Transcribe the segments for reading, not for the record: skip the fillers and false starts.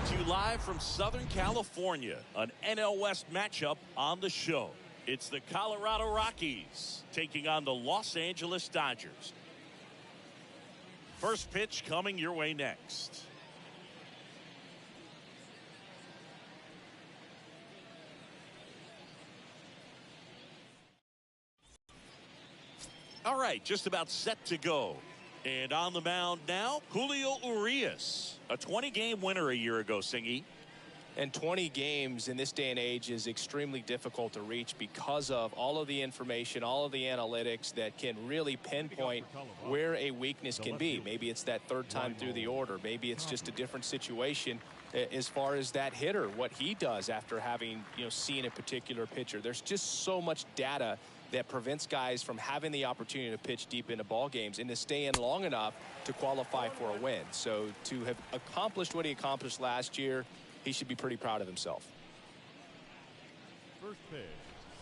Coming to you live from Southern California, an NL West matchup on the show. It's the Colorado Rockies taking on the Los Angeles Dodgers. First pitch coming your way next. All right, just about set to go. And on the mound now, Julio Urias, a 20-game winner a year ago, Singy. And 20 games in this day and age is extremely difficult to reach because of all of the information, all of the analytics that can really pinpoint where a weakness can be. Maybe it's that third time through the order. Maybe it's just a different situation as far as that hitter, what he does after having, seen a particular pitcher. There's just so much data that prevents guys from having the opportunity to pitch deep into ball games and to stay in long enough to qualify for a win. So to have accomplished what he accomplished last year, he should be pretty proud of himself. First pitch,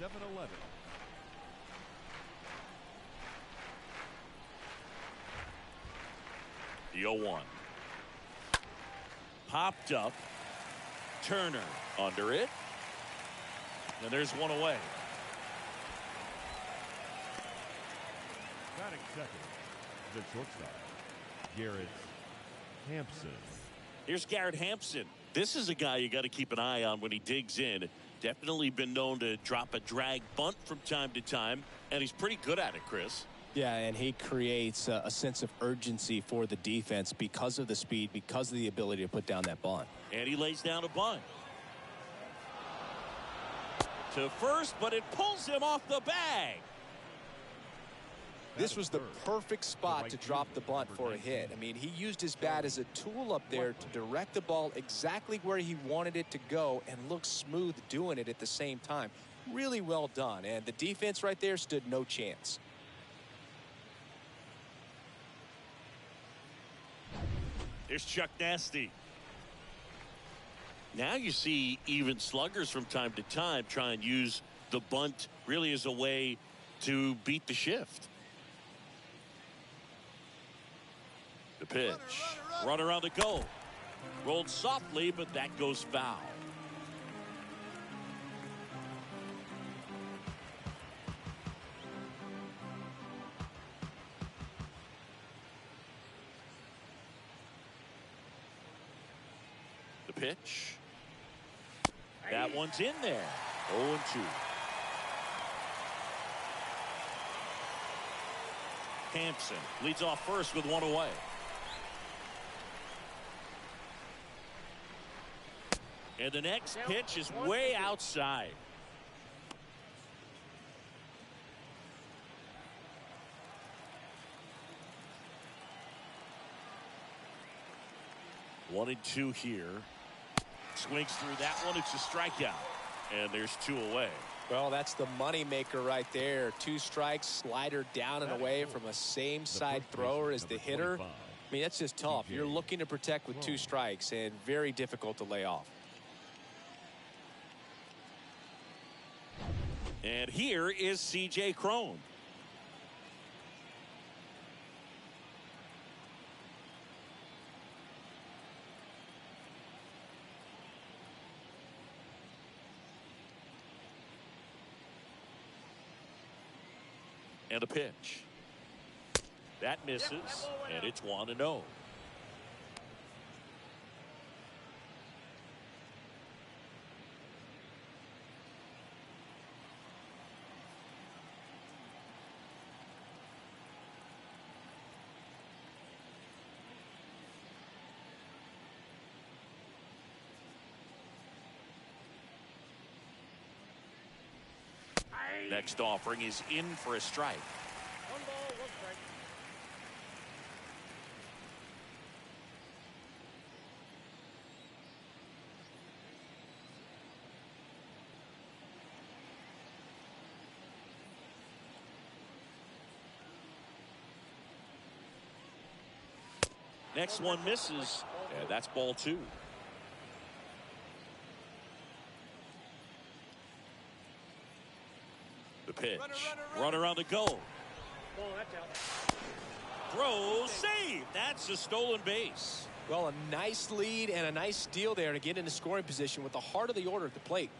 7-11. The 0-1. Popped up. Turner under it. And there's one away. Batting second, the shortstop, Garrett Hampson. Here's Garrett Hampson. This is a guy you got to keep an eye on when he digs in. Definitely been known to drop a drag bunt from time to time, and he's pretty good at it, Chris. Yeah, and he creates a sense of urgency for the defense because of the speed, because of the ability to put down that bunt. And he lays down a bunt. To first, but it pulls him off the bag. This was the perfect spot to drop the bunt for a hit. I mean, he used his bat as a tool up there to direct the ball exactly where he wanted it to go and look smooth doing it at the same time. Really well done. And the defense right there stood no chance. There's Chuck Nasty. Now you see even sluggers from time to time try and use the bunt really as a way to beat the shift. The pitch. Runner on the go. Rolled softly, but that goes foul. The pitch. That one's in there. 0-2. Hampson leads off first with one away. And the next pitch is way outside. One and two here. Swings through that one. It's a strikeout. And there's two away. Well, that's the money maker right there. Two strikes, slider down and away from a same side thrower as the hitter. I mean, that's just tough. You're looking to protect with two strikes and very difficult to lay off. And here is C.J. Cron. And a pitch. That misses, and it's 1-0. Next offering is in for a strike. 1 ball, 1 strike. Next one misses, and that's ball 2. The pitch. Runner on the go. Ball, that's out. Throw, save. That's a stolen base. Well, a nice lead and a nice steal there to get into scoring position with the heart of the order at the plate.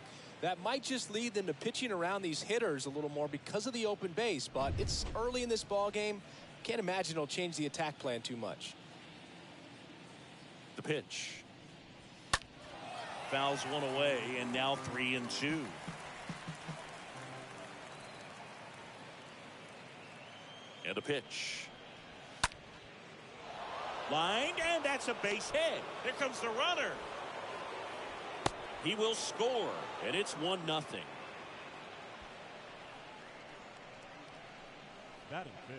That might just lead them to pitching around these hitters a little more because of the open base, but it's early in this ball game. Can't imagine it'll change the attack plan too much. The pitch. Fouls one away, and now 3-2. And a pitch. Lined, and that's a base hit. Here comes the runner. He will score, and it's 1-0. Batting fifth,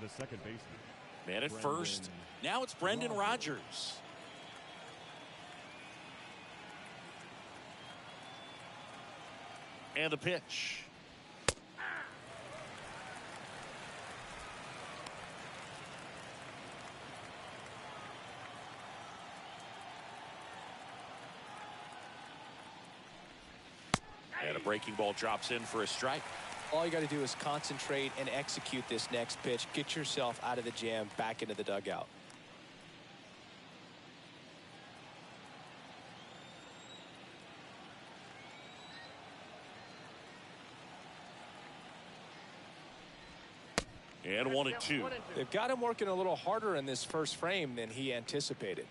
the second baseman. Man at first. Now it's Brendan Rodgers. And the pitch. And a breaking ball drops in for a strike. All you got to do is concentrate and execute this next pitch. Get yourself out of the jam, back into the dugout. And 1-2. They've got him working a little harder in this first frame than he anticipated.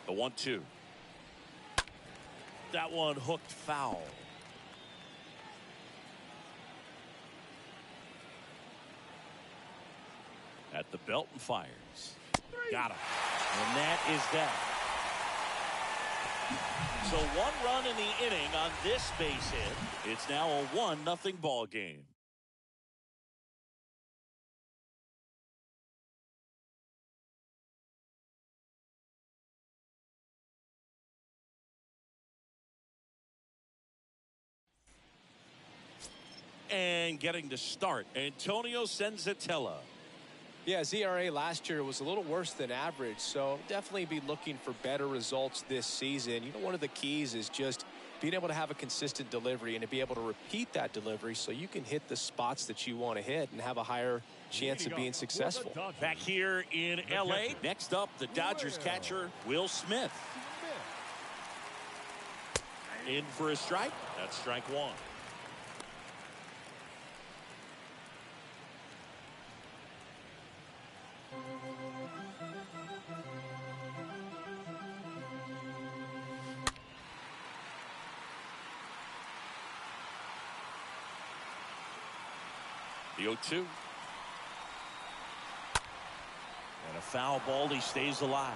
The 1-2. That one hooked foul. At the belt and fires. Got him. And that is that. So 1 run in the inning on this base hit. It's now a 1-0 ball game. And getting to start, Antonio Senzatella. Yeah, ZRA last year was a little worse than average, so definitely be looking for better results this season. You know, one of the keys is just being able to have a consistent delivery and to be able to repeat that delivery so you can hit the spots that you want to hit and have a higher chance of being successful. Back here in L.A., next up, the Dodgers catcher, Will Smith. In for a strike. That's strike 1. The 0-2. And a foul ball. He stays alive.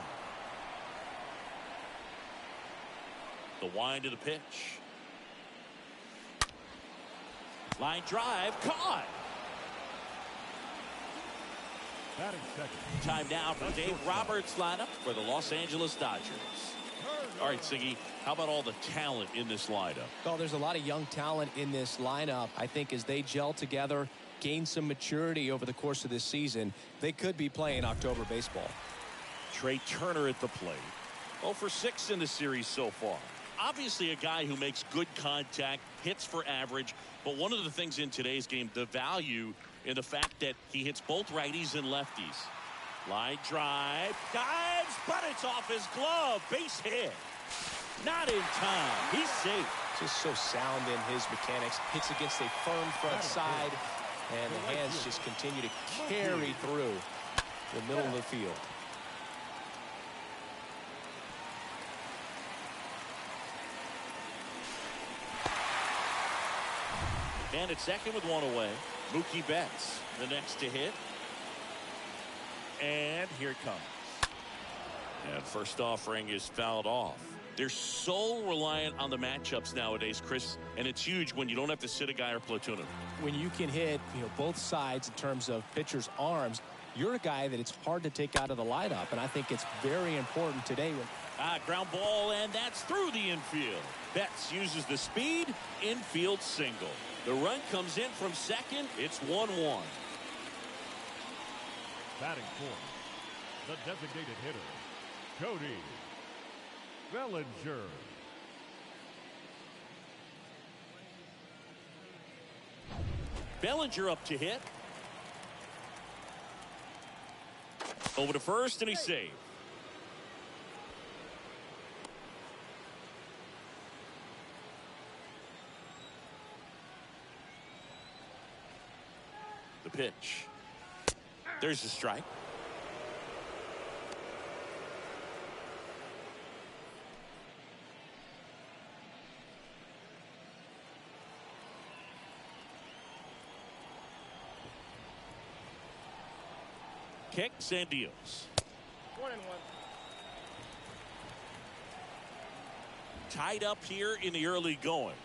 The wind to the pitch. Line drive. Caught. Batting second. Time now for Dave Roberts' lineup for the Los Angeles Dodgers. All right, Siggy, how about all the talent in this lineup? Well, there's a lot of young talent in this lineup. I think as they gel together, gain some maturity over the course of this season, they could be playing October baseball. Trey Turner at the plate. 0 for 6 in the series so far. Obviously a guy who makes good contact, hits for average, but one of the things in today's game, the value in the fact that he hits both righties and lefties. Line drive, dives, but it's off his glove. Base hit. Not in time. He's safe. Just so sound in his mechanics. Hits against a firm front side, and the hands just continue to carry through the middle of the field. And it's second with 1 away. Mookie Betts, the next to hit. And here it comes. And first offering is fouled off. They're so reliant on the matchups nowadays, Chris, and it's huge when you don't have to sit a guy or platoon him. When you can hit, both sides in terms of pitchers' arms, you're a guy that it's hard to take out of the lineup, and I think it's very important today. Ground ball, and that's through the infield. Betts uses the speed, infield single. The run comes in from second. It's 1-1. Batting fourth, the designated hitter, Cody Bellinger. Bellinger up to hit. Over to first, and he's saved. The pitch. There's the strike. Kicks and deals. 1-1. Tied up here in the early going.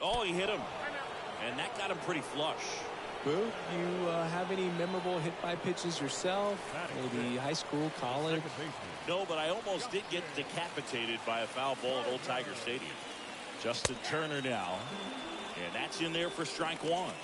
Oh, he hit him. And that got him pretty flush. Boo, you have any memorable hit-by pitches yourself? Maybe high school, college? No, but I almost did get decapitated by a foul ball at Old Tiger Stadium. Justin Turner now. And that's in there for strike one.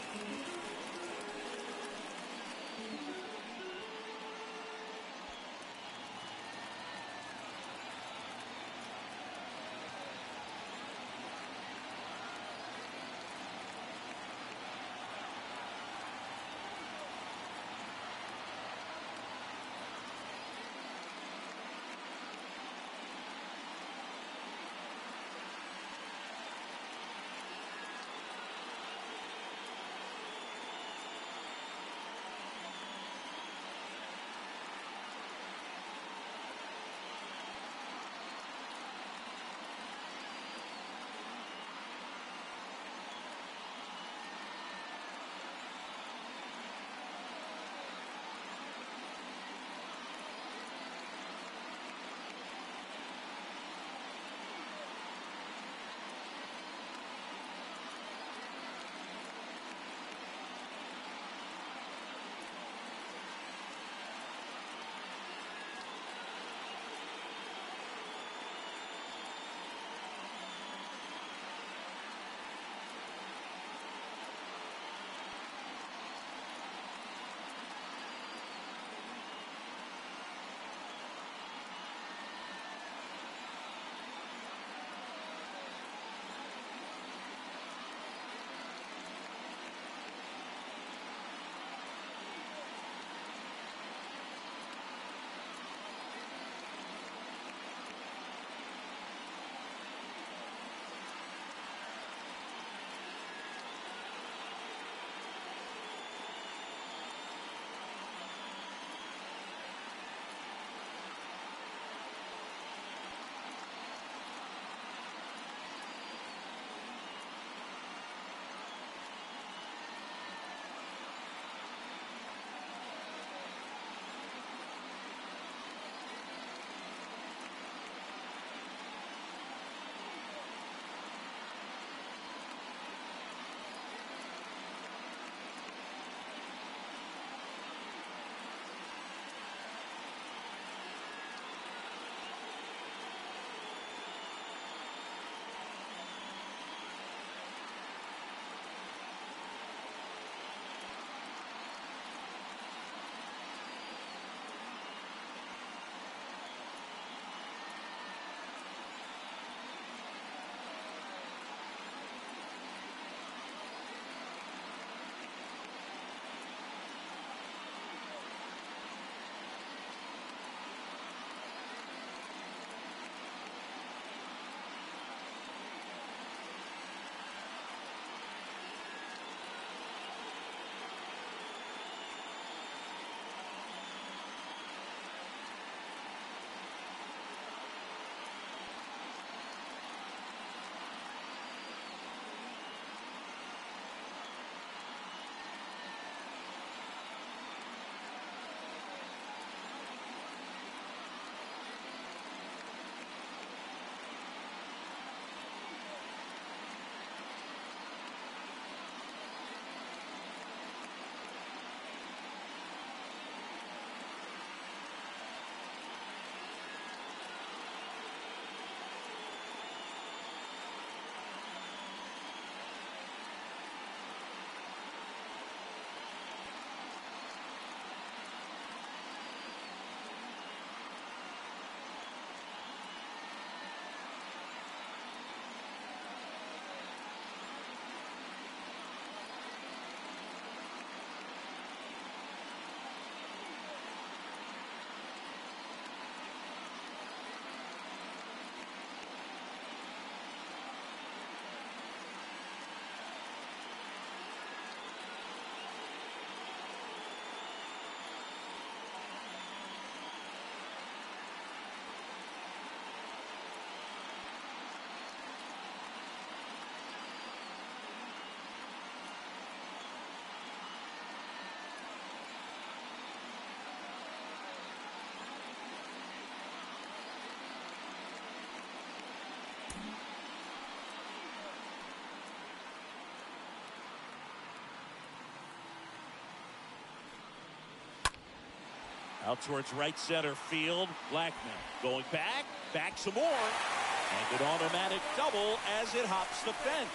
Out towards right center field. Blackman going back some more. And an automatic double as it hops the fence.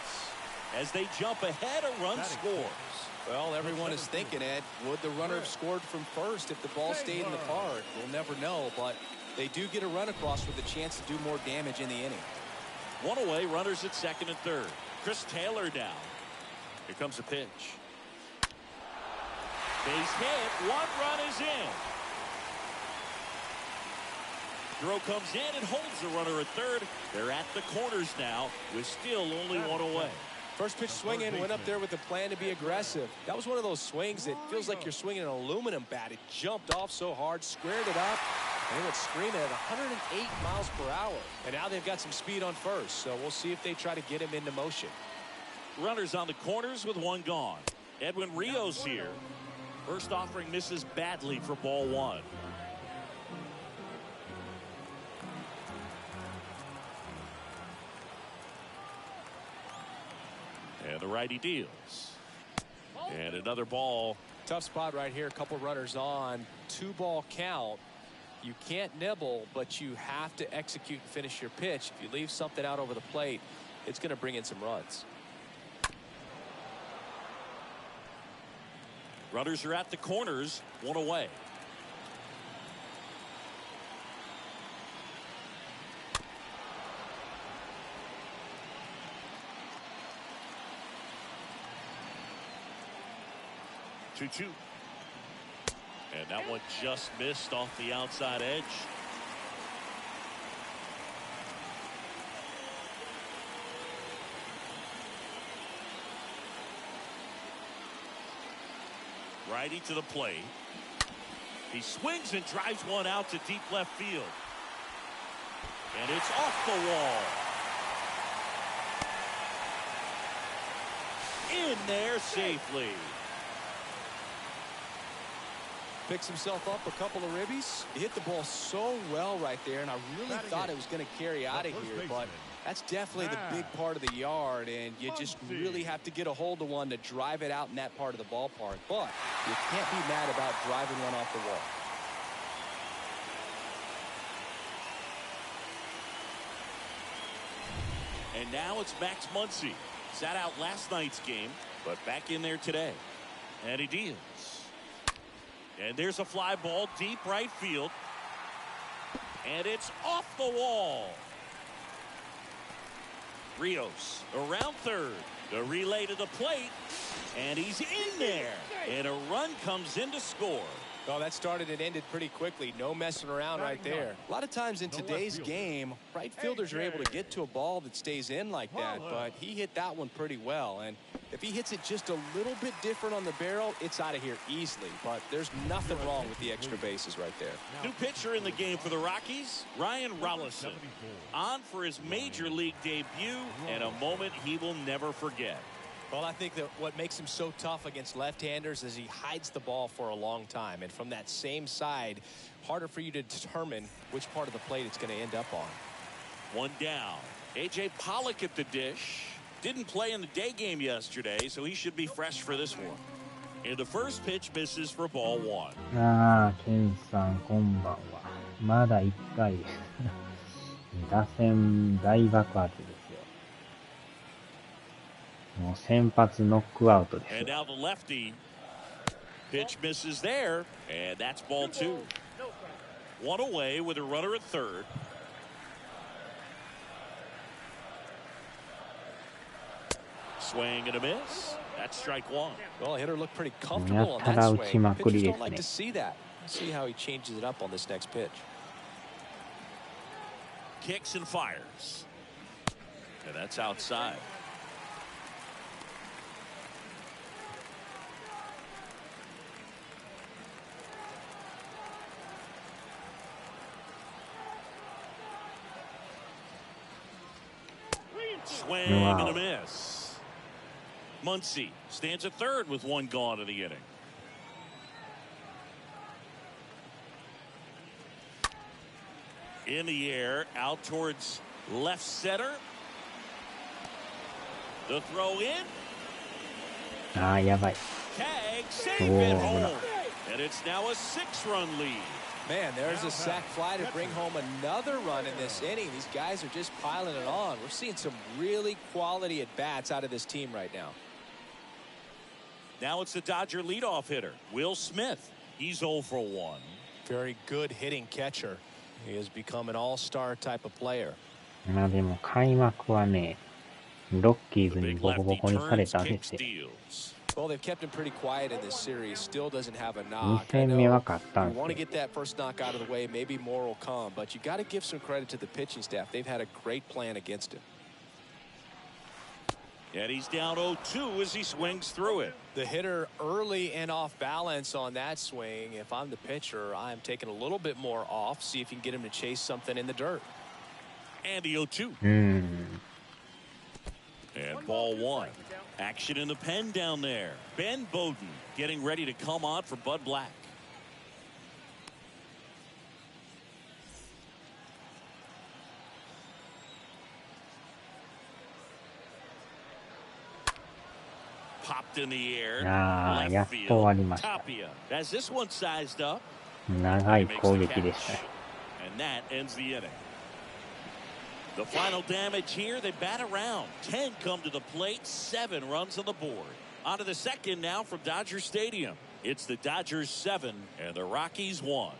As they jump ahead, a run scores. Well, everyone is thinking, Ed, would the runner have scored from first if the ball stayed in the park? We'll never know, but they do get a run across with a chance to do more damage in the inning. One away, runners at second and third. Chris Taylor down. Here comes the pitch. Base hit. One run is in. Throw comes in and holds the runner at third. They're at the corners now with still only one away. First pitch swing in, went up there with the plan to be aggressive. That was one of those swings that feels like you're swinging an aluminum bat. It jumped off so hard, squared it up, and it went screaming at 108 miles per hour. And now they've got some speed on first, so we'll see if they try to get him into motion. Runners on the corners with one gone. Edwin Rios here. First offering misses badly for ball one. And the righty deals. And another ball. Tough spot right here. A couple runners on. 2-ball count. You can't nibble, but you have to execute and finish your pitch. If you leave something out over the plate, it's going to bring in some runs. Runners are at the corners. One away. Two. And that one just missed off the outside edge. Righty to the plate. He swings and drives one out to deep left field. And it's off the wall. In there safely. Picks himself up a couple of ribbies. He hit the ball so well right there, and I really thought it was going to carry out of here, but that's definitely the big part of the yard, and you just really have to get a hold of one to drive it out in that part of the ballpark. But you can't be mad about driving one off the wall. And now it's Max Muncy. Sat out last night's game, but back in there today. And he deals. And there's a fly ball deep right field. And it's off the wall. Rios around third. The relay to the plate. And he's in there. And a run comes in to score. Well, that started and ended pretty quickly. No messing around right there. A lot of times in today's game, right fielders are able to get to a ball that stays in like that, but he hit that one pretty well. And if he hits it just a little bit different on the barrel, it's out of here easily. But there's nothing wrong with the extra bases right there. New pitcher in the game for the Rockies, Ryan Rollison. On for his major league debut, and a moment he will never forget. Well, I think that what makes him so tough against left-handers is he hides the ball for a long time. And from that same side, harder for you to determine which part of the plate it's going to end up on. One down. A.J. Pollock at the dish. Didn't play in the day game yesterday, so he should be fresh for this one. And the first pitch misses for ball one. ケンさんこんばんは。まだ1回打線大爆発ですよ。もう先発ノックアウトですよ。 And now the lefty. Pitch misses there, and that's ball two. One away with a runner at third. Swing and a miss. That's strike one. Well, hitter looked pretty comfortable on that swing. Pitchers don't like to see that. Let's see how he changes it up on this next pitch. Kicks and fires. And that's outside. Swing and a miss. Muncy stands at third with one gone in the inning. In the air, out towards left center. The throw in. やばい。 Tag, save it home. And it's now a 6-run lead. Man, there's a sac fly to bring home another run in this inning. These guys are just piling it on. We're seeing some really quality at-bats out of this team right now. Now it's the Dodger leadoff hitter, Will Smith. He's 0 for 1. Very good hitting catcher. He has become an all-star type of player. まあでも開幕はね、ロッキーズ The に big ボコボ lefty コにされ turns, たんで kicks, すよ。 steals. Well, they've kept him pretty quiet in this series. Still doesn't have a 2 knock. I 戦目は know 勝ったん you で want す to よ。 get that first knock out of the way. Maybe more will come. But you got to give some credit to the pitching staff. They've had a great plan against him. And he's down 0-2 as he swings through it. The hitter early and off balance on that swing. If I'm the pitcher, I'm taking a little bit more off. See if you can get him to chase something in the dirt. And the 0-2. うん。 And ball 1. Action in the pen down there. Ben Bowden getting ready to come on for Bud Black. Popped in the air. ああ、やっ Left と終わ field. りました。 Tapia has this one sized up. 長い He makes 攻 the 撃でした。 catch. And that ends the inning. The final damage here, they bat around. 10 come to the plate, 7 runs on the board. On to the second now from Dodger Stadium. It's the Dodgers 7 and the Rockies 1.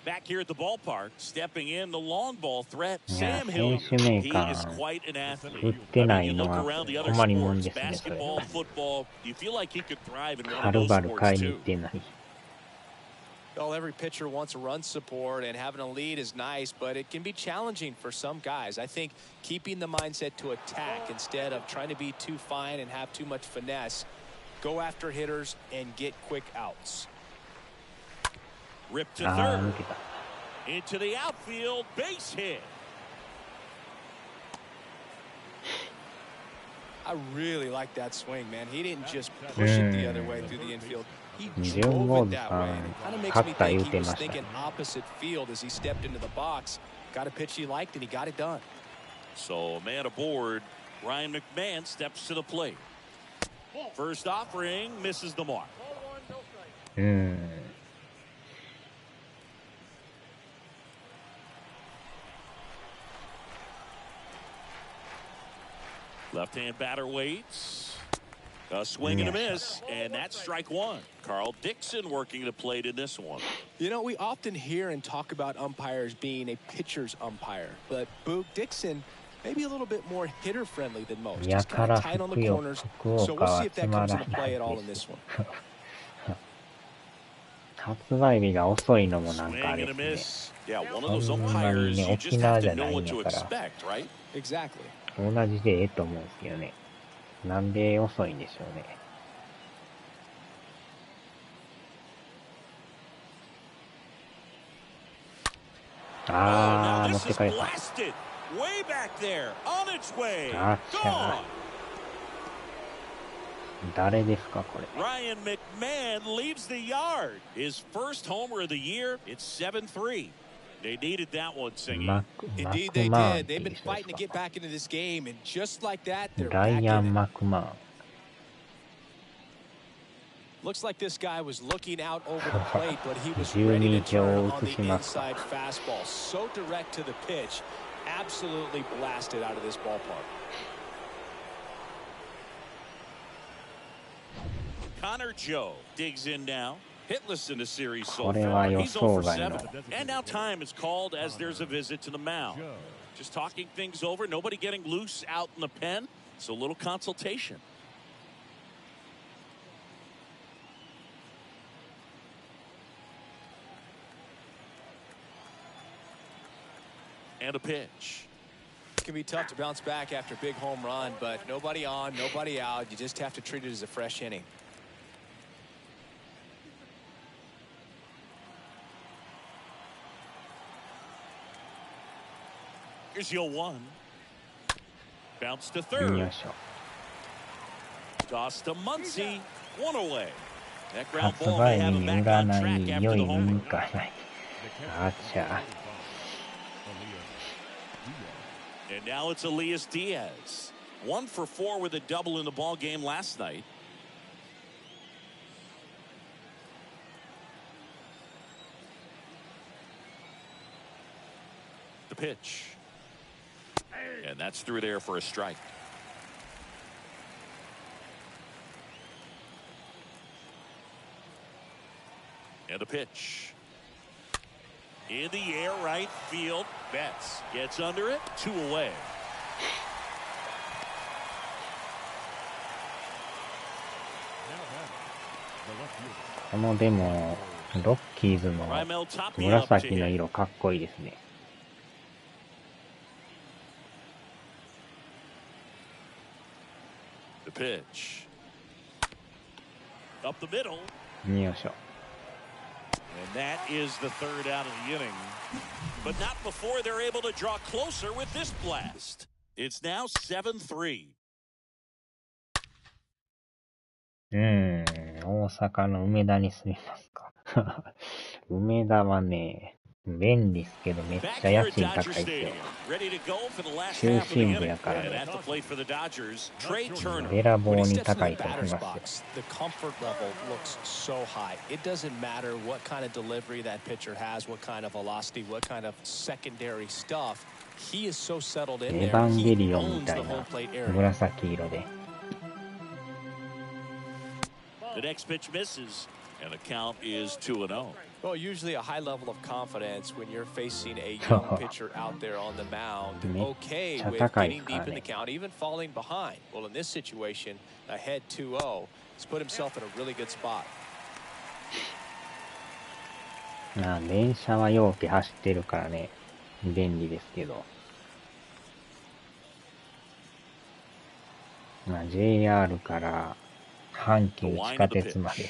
Back here at the ballpark, stepping in the long ball threat, いや、 Sam 選 Hilliard. 手メー He カ is ー quite an athlete. 振ってな I mean, い you の look は around the other 困りもん sports, ですね、それ。 basketball, football, you feel like he could thrive in one は of る those ばる買い sports に行 too. ってない。 Well, every pitcher wants run support, and having a lead is nice, but it can be challenging for some guys. I think keeping the mindset to attack instead of trying to be too fine and have too much finesse, go after hitters and get quick outs. Ripped to ああ、 third. 抜けた。 Into the outfield, base hit. I really like that swing, man. He didn't just push it the other way through the infield. He ジョン・ drove ウォー it ズ that さ way. ん And it kind of makes 勝 me った言 think う he て was ましたね。 thinking opposite field as he stepped into the box. Got a pitch he liked, and he got it done. So, man aboard, Ryan McMahon steps to the plate. First offering, misses the mark. うん。 Left-hand batter waits. A swing and a miss, and that's strike one. Carl Dixon working the plate in this one. You know, we often hear and talk about umpires being a pitcher's umpire, but Boog Dixon maybe a little bit more hitter-friendly than most. や Just か kind ら of tight on the 福岡 corners. 福 So 岡 we'll は see if つ that ま comes ら into な play い at all で in this す。 one. 発売日が遅いのもなんかあ Swing れ and で a す miss. Yeah, one of ね。 those そんなに umpires ね、 you 沖 just 縄 have じ to ゃな know いん what や to から expect, right? Exactly. 同じでええと思うんですけどね。なんで遅いんでしょうね。あー、持ってかれた。 Way back there, on its way. あっちゃ Gone. 誰ですかこれ。 Ryan McMahon leaves the yard. His first homer of the year. It's 7-3. They needed that one, singing. Indeed, they did. They've been fighting to get back into this game, and just like that, they're ラ back イアン・ in it. マクマーン。 Looks like this guy was looking out over the plate, but he was ready to turn on the inside fastball. So direct to the pitch. Absolutely blasted out of this ballpark. Connor Joe digs in now. Hitless in the series so これは far. 予 He's 想 0 for 外の。 7. And now time is called as there's a visit to the mound. Just talking things over. Nobody getting loose out in the pen. So a little consultation. And a pitch. It can be tough to bounce back after a big home run, but nobody on, nobody out. You just have to treat it as a fresh inning. Here's your 1. Bounce to third. よいしょ。 Toss to Muncy. 1 away. That ground 発 ball may 売 have 日 him に back 売ら on な track い after 良 the い homer. 文化ない。あっちゃ。 And now it's Elias Diaz. 1 for 4 with a double in the ball game last night. pitch. And that's through there for a strike. And the pitch. In the air, right field. Betts gets under it. 2 away. The left fielder. このでもロッキーズの Raimel Tapia up to 紫の hit. 色かっこいいですね。The pitch. Up the middle. よいしょ。 And that is the 3rd out of the inning. But not before they're able to draw closer with this blast. It's now 7-3. 大阪の梅田に住みますか。梅田はね、便利っすけどめっ Back ちゃ here 家 at 賃 Dodger 高いっすよ。 Stadium. Ready to go for the last 中 half of the 心部 inning. やから And ね。 at the plate for the Dodgers, Trey べ Turner. らぼう When he に steps into 高 the いと思い batter's ますよ。 box, the comfort level looks so high. It doesn't matter what kind of delivery that pitcher has, what kind of velocity, what kind of secondary stuff. He is so settled in エヴ there. ァンゲ He リオンみ owns た the い home な plate area. 紫色で。The next pitch misses. And the count is 2-0. Well, usually a high level of confidence when you're facing a young pitcher out there on the mound. Okay with getting deep in the count, even falling behind. Well, in this situation, ahead 2-0, he's put himself in a really good spot. まあ電車はようけ走ってるからね、便利ですけど。まあ JR から阪急地下鉄まで。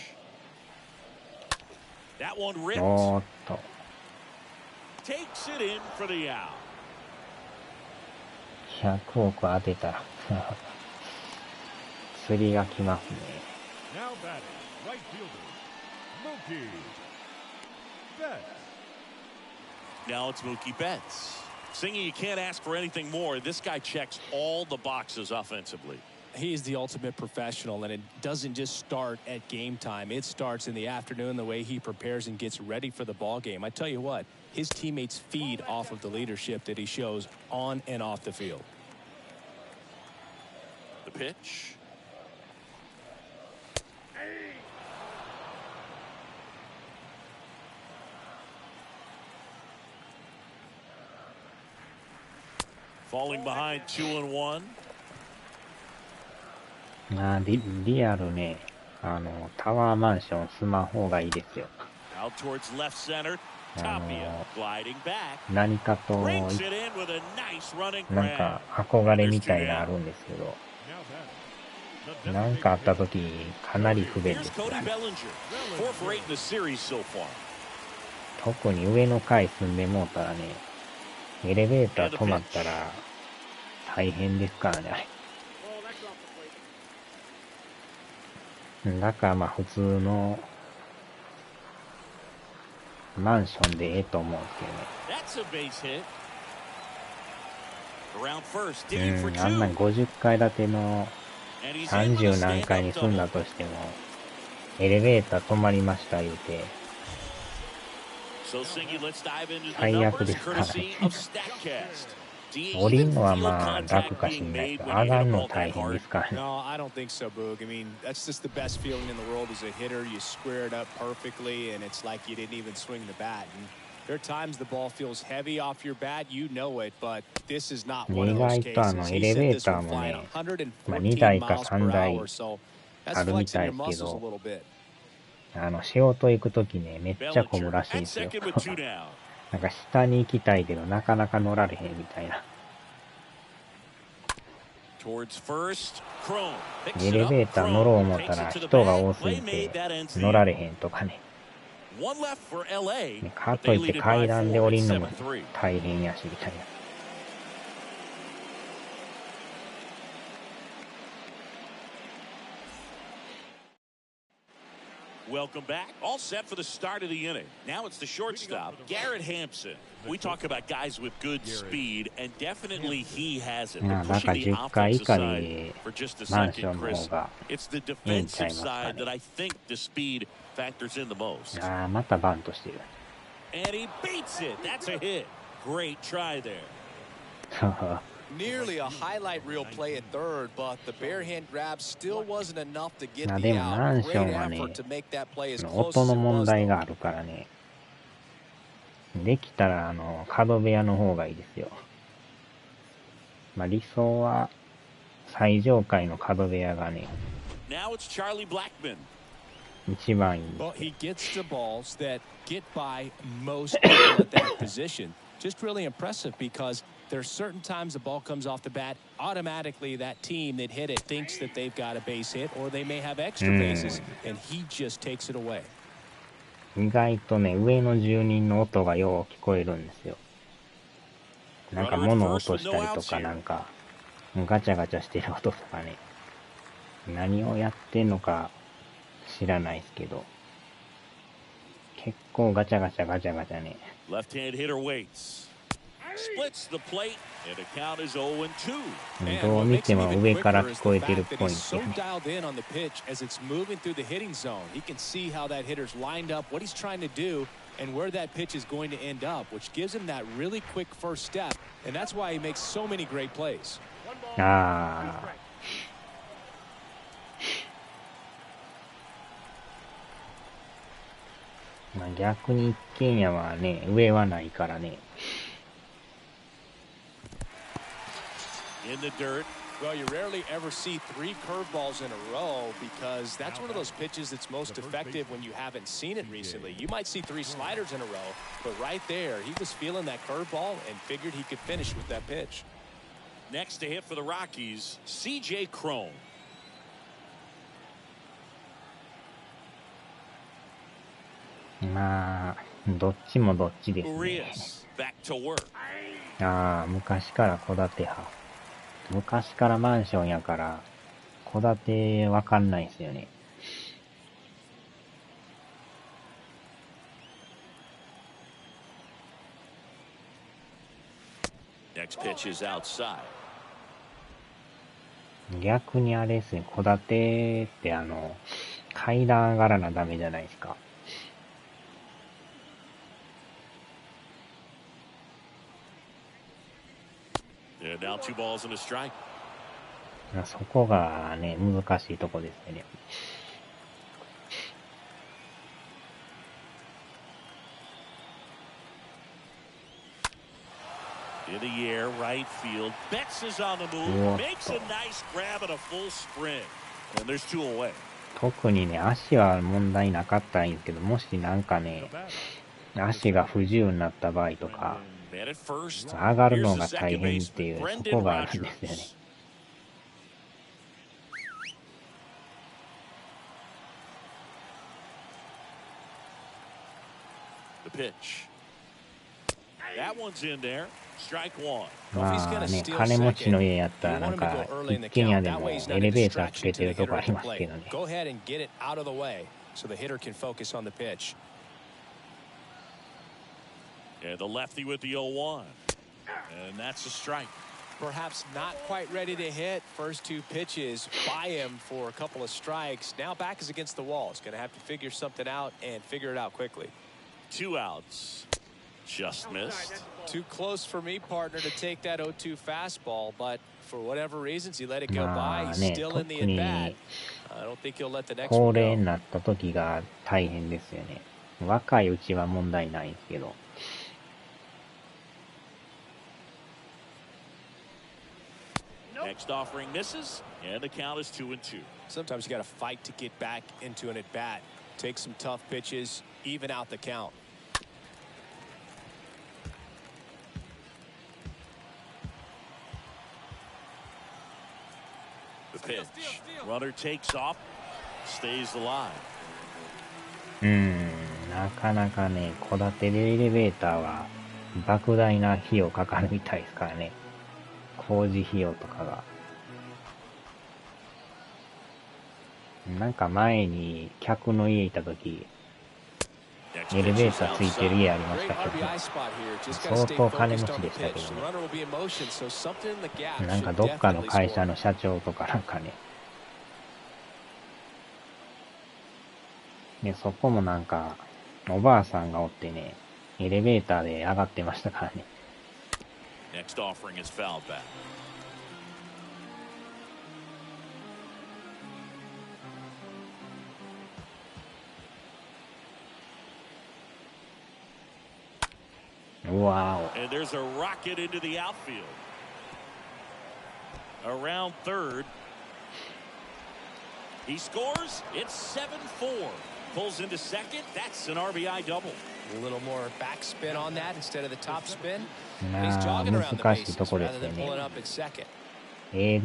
That one ripped. おーっと。Takes it in for the out. 100億当てたら釣りが来ますね。 Now batting, right fielder, Mookie Betts. Now it's Mookie Betts. Singing, you can't ask for anything more. This guy checks all the boxes offensively. He's the ultimate professional, and it doesn't just start at game time. It starts in the afternoon, the way he prepares and gets ready for the ball game. I tell you what, his teammates feed off of the leadership that he shows on and off the field. The pitch. Falling behind 2-1. まあリアルね、タワーマンション住まん方がいいですよ。Out towards left center. Tapia gliding back. 何かと、 Brings it in with a nice running なん grab. か憧れみたいなあるんですけど、 Now batting, the なんかあった時かなり不便で Here's す Cody よね。 Bellinger. 4 for 8 in the series so far. 特に上の階住んでもうたらね、エレベーター止まったら大変ですからね、あれ。 Well, that's off the plate. だからまあ普通のマンションでええと思うんですけどね。 That's a base hit. Around first, digging for あんな 2. 50階建ての And he's in with a 30何階に stand-up 住んだ double. としても、エレベーター止まりました言うて、 So Singy, let's dive into the 最悪 numbers ですからね。 courtesy of StatCast. Do you 降りん even のは feel まあ contact 楽かし being んないけ made ど、 when 上 you が hit る a の ball 大 that 変で hard? すからね。 No, I don't think so, Boog. I mean, that's just the best feeling in the world as a hitter. You square it up perfectly, and it's like you didn't even swing the bat. And there are times the ball feels heavy off your bat. You know it, but this is not one of those 意外と cases. エ He レ sent ベー this ター one も flying ね、2 114台か miles 3 per 台 hour, so あ that's るみ flexing たい your ですけ muscles a ど、 little bit. 仕事行くときね、めっちゃ混む Bellinger らしいん at ですよ。 second with 2 down. なんか下に行きたいけど、なかなか乗られへんみたいな。 Towards first, Chrome エ picks レ it up. ベーター乗ろう思っ Chrome た takes ら it to the 人が bag. 多すぎ Play made て that ends 乗 the られ inning. へんとかね。 One left for LA, か but と they いって lead it 階 by 段で 4 降り at るのも 7-3. 大変やしみたいな。Welcome back. All set for the start of the inning. Now it's the shortstop, Garrett Hampson. We talk about guys with good speed, and definitely he has it. まあ But なんか pushing the 10階以 offensive 下 side で for just a マンショ second, ンの Chris. 方が It's the いいんちゃ defensive いますか side ね。 that I think the speed factors in the most. またバントしてる。 And he beats it. That's a hit. Great try there. Nearly a highlight reel play at third, but the bare hand grab still wasn't enough to get まあ the でもマ out. ンシ Great ョンはね、 effort to make that play as close 音 as の it 問 was, 題 though. があるからね、できたら角部屋の方がいいですよ。まあ理想は最上階の角部屋がね、Now it's Charlie Blackmon. 一番いいんで Well, すよ。 he gets to balls that get by most people at that position. Just really impressive because there's certain times the ball comes off the bat, automatically that team that hit it thinks that they've got a base hit or they may have extra bases, and he just takes it away. 意外とね、上の住人の音がよう聞こえるんですよ。なんか物を落としたりとか、なんかガチャガチャしてる音とかね、何をやってんのか知らないですけど、結構ガチャガチャガチャガチャね。 Left-hand hitter waits. Splits the plate, and the count is 0-2. どう見ても上から聞こえてるっぽいんですよ So ね。 dialed in on the pitch as it's moving through the hitting zone. He can see how that hitter's lined up, what he's trying to do, and where that pitch is going to end up, which gives him that really quick first step, and that's why he makes so many great plays. ああ。まあ逆に一軒家はね、上はないからね。In the dirt. Well, you rarely ever see 3 curveballs in a row because that's one of those pitches that's most effective when you haven't seen it recently. You might see 3 sliders in a row, but right there, he was feeling that curveball and figured he could finish with that pitch. Next to hit for the Rockies, C.J. Cron. まあ、どっちもどっちですね。 Urias back to work. ああ、昔から戸建て派。昔からマンションやから、戸建てわかんないですよね。Next pitch is outside. 逆にあれですね、戸建てって階段上がらなダメじゃないですか。And now 2 balls and a strike. そこがね、難しいとこですね。In the air, right field. Betts is on the move. Makes a nice grab and a full sprint. And there's 2 away. 特にね、足は問題なかったらいいんですけど、もしなんかね、足が不自由になった場合とか、 Man at first. 上がるのが Here's the 大 second 変ってい baseman, う、そ Brendan こがあるん Rodgers. ですよね。The pitch. That one's in there. Strike 1. まあね、金持ちの家やったらなんか、一軒家でもエレベーターつけてるとこありますけどね。 Go ahead and get it out of the way so the hitter can focus on the pitch. And the lefty with the 0-1. And that's a strike. Perhaps not quite ready to hit. First 2 pitches by him for a couple of strikes. Now back is against the wall. He's going to have to figure something out and figure it out quickly. 2 outs. Just missed. Too close for me, partner, to take that 0-2 fastball, but for whatever reasons, he let it go by. He's still in the at-bat. I don't think he'll let the next 高 one 齢に go. なった時が大変ですよね。若いうちは問題ないんですけど。 Next offering misses, and the count is 2-2. Sometimes you got to fight to get back into an at-bat. Take some tough pitches, even out the count. The pitch. Runner takes off, stays alive. なかなかね、戸建てでエレベーターは莫大な費用かかるみたいですからね。工事費用とかが。なんか前に客の家いた時、エレベーターついてる家ありましたけど、相当金持ちでしたけどね。なんかどっかの会社の社長とかなんかね。で、そこもなんか、おばあさんがおってね、エレベーターで上がってましたからね。Next offering is fouled back. Wow. And there's a rocket into the outfield. Around third. He scores. It's 7-4. Pulls into second. That's an RBI double. A little more backspin on that instead of the top spin. ま He's あ jogging around the 難しいと bases こで rather すよ than ね。 pulling up at second.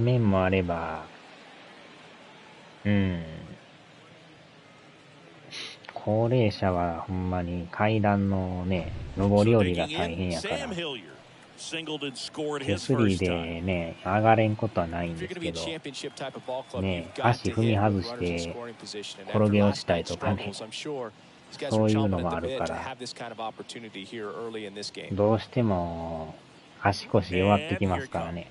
面もあれば、高齢者はほんまに階段のね、上り下りが大変やから、手すりでね、上がれんことはないんですけど、ね、足踏み外して転げ落ちたりとかね、そういうのもあるから、どうしても足腰弱ってきますからね。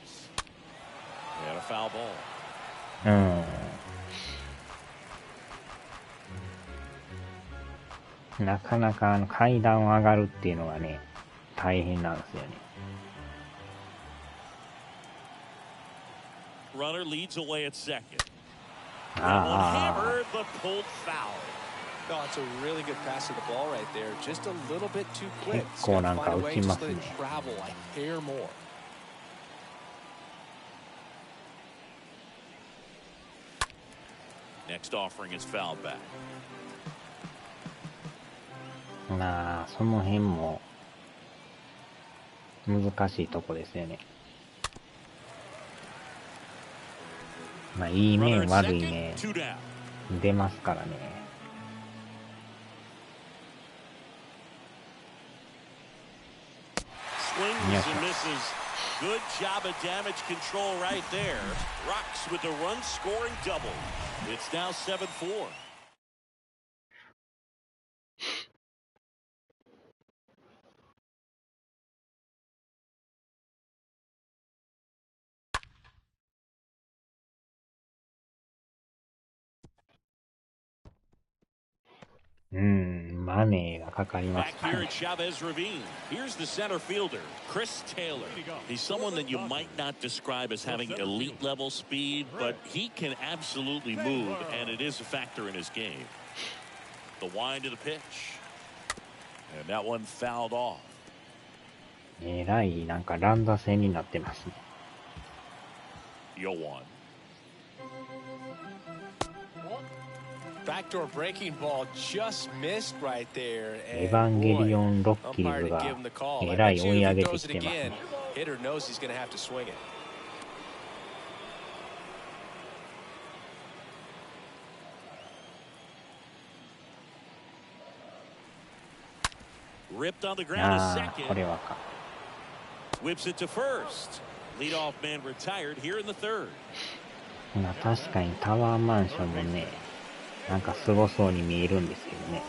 なかなか階段を上がるっていうのがね、大変なんですよね。Runner leads away at second. ああ。 Hammered but pulled foul. Oh, it's a really good pass to the ball right there. Just a little bit too quick. 結構なんか打ちますね。 Travel a hair more. Next offering is fouled back. まあ、その辺も難しいとこですよね。まあ、いい面悪い面出ますからね。Swings and misses. Good job of damage control right there. Rocks with the run scoring double. It's now 7-4. Money がかかりますか Back ら here ね。 at Chavez Ravine. Here's the center fielder, Chris Taylor. He's someone that you might not describe as having elite level speed, but he can absolutely move, and it is a factor in his game. The wind of the pitch. And that one fouled off. えらいなんか乱打戦になってますね。Yoan. Backdoor breaking ball just missed right there. エヴァンゲリオン・ロッキーズがえらい追い上げてきてますね。Hitter knows he's going to have to swing it. Ripped on the ground a ああ、こ second. れはか。Whips it to first. Leadoff man retired here in the third. まあ確かにタワーマンションもね、なんかすごそうに見えるんですけどね。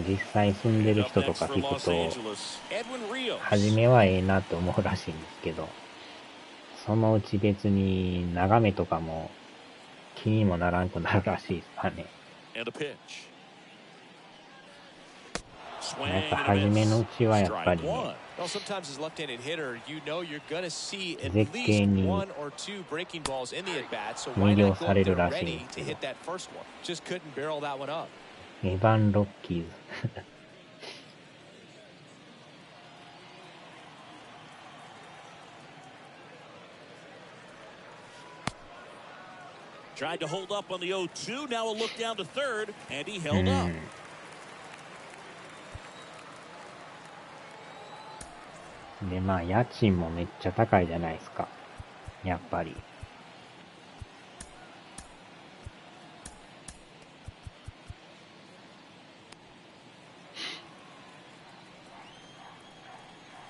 実際住んでる人とか聞くと、初めはええなって思うらしいんですけど、そのうち別に眺めとかも気にもならんくなるらしいですからね。やっぱ初めのうちはやっぱりね、絶景に魅了されるらしいんですけど、エヴァン・ロッキーズTried to hold up on the 0-2. Now a look down to third, and he held up. で、まあ、家賃もめっちゃ高いじゃないですか。やっぱり。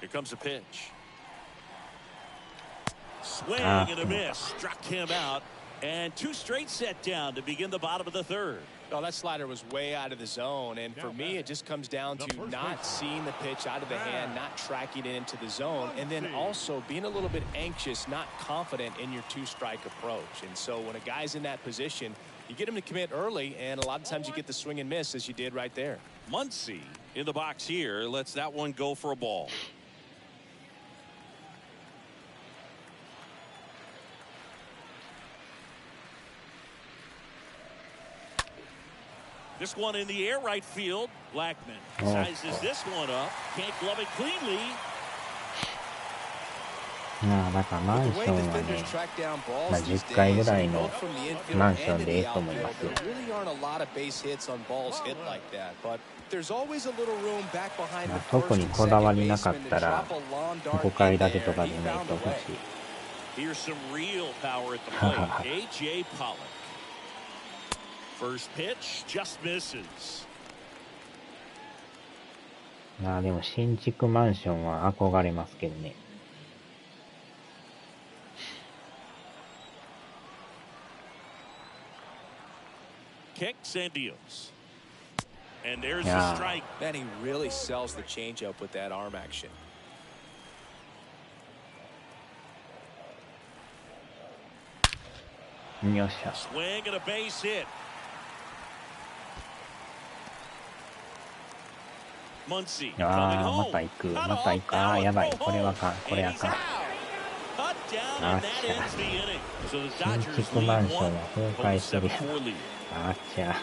Here comes a pitch. Swing and a miss. Struck him out. And two straight set down to begin the bottom of the third. Oh, that slider was way out of the zone. And for me, it just comes down to not seeing the pitch out of the hand, not tracking it into the zone, and then also being a little bit anxious, not confident in your two-strike approach. And so when a guy's in that position, you get him to commit early, and a lot of times you get the swing and miss as you did right there. Muncy in the box here lets that one go for a ball. This one in the air right field. Blackman sizes this one up. Can't glove it cleanly. まあだからマンションはね、まあ10回ぐらいのマンションでいいと思いますよ。まあ特にこだわりなかったら5階建てとかでもいいと思うし。Here's some real power at the plate. A.J. Pollock. First pitch just misses. まあでも新築マンションは憧れますけどね。Kicks and deals. And there's the strike. Man, he really sells the changeup with that arm action. Swing and a base hit. Muncy coming home. また行く。また行く。ああ、やばい。これはあかん。これあかん。あっちゃ。新築マンションは崩壊するやん。あっちゃ。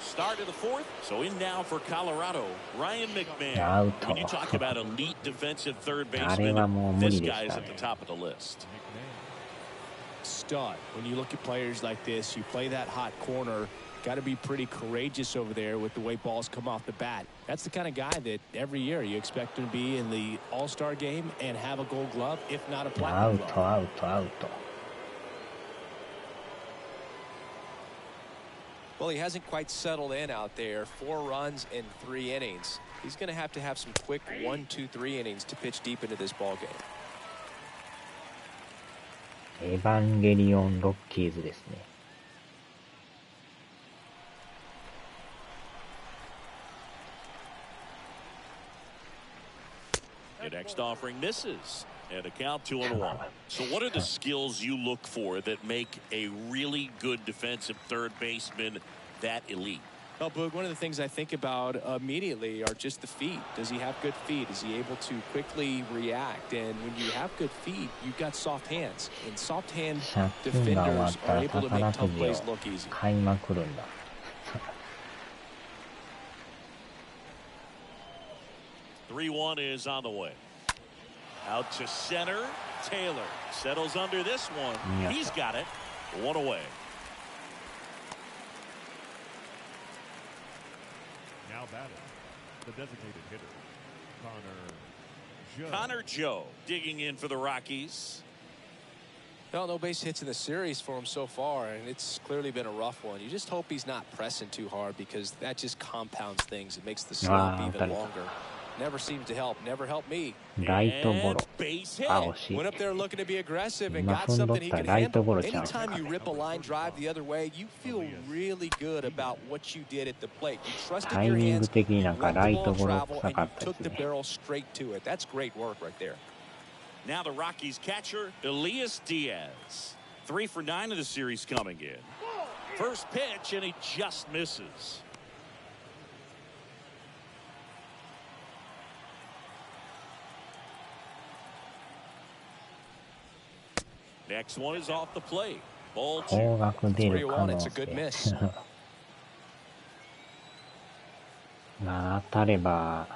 Start of the fourth, so in now for Colorado, Ryan McMahon. When you talk about elite defensive third baseman, this guy is at the top of the list. Stud. When you look at players like this, you play that hot corner, got to be pretty courageous over there with the way balls come off the bat. That's the kind of guy that every year you expect him to be in the All-Star game and have a Gold Glove, if not a Platinum Glove. Out. Well, he hasn't quite settled in out there. 4 runs in 3 innings. He's going to have some quick 1, 2, 3 innings to pitch deep into this ball game. エヴァンゲリオンロッキーズですね。The next offering misses. And a count 2-1. So what are the skills you look for that make a really good defensive third baseman that elite? Well, Boog, one of the things I think about immediately are just the feet. Does he have good feet? Is he able to quickly react? And when you have good feet, you've got soft hands. And soft hand defenders are able to make tough plays look easy. 3-1 is on the way. Out to center. Taylor settles under this one. He's got it. 1 away. Now batting, the designated hitter, Connor Joe digging in for the Rockies. Well, no base hits in the series for him so far, and it's clearly been a rough one. You just hope he's not pressing too hard because that just compounds things. It makes the slump even longer. Never seems to help. Never helped me. ライトゴロ。あ、惜しい。 Went up there looking to be aggressive and got something he can handle. Anytime you rip a line drive the other way, you feel really good about what you did at the plate. You trusted your hands, you let the ball travel, and you took the barrel straight to it. That's great work right there. Now the Rockies catcher, Elias Diaz. 3 for 9 of the series coming in. First pitch, and he just misses. Next one is off the plate. Ball 高額出る可 3-1. 能 It's a good miss. 性。まあ当たれば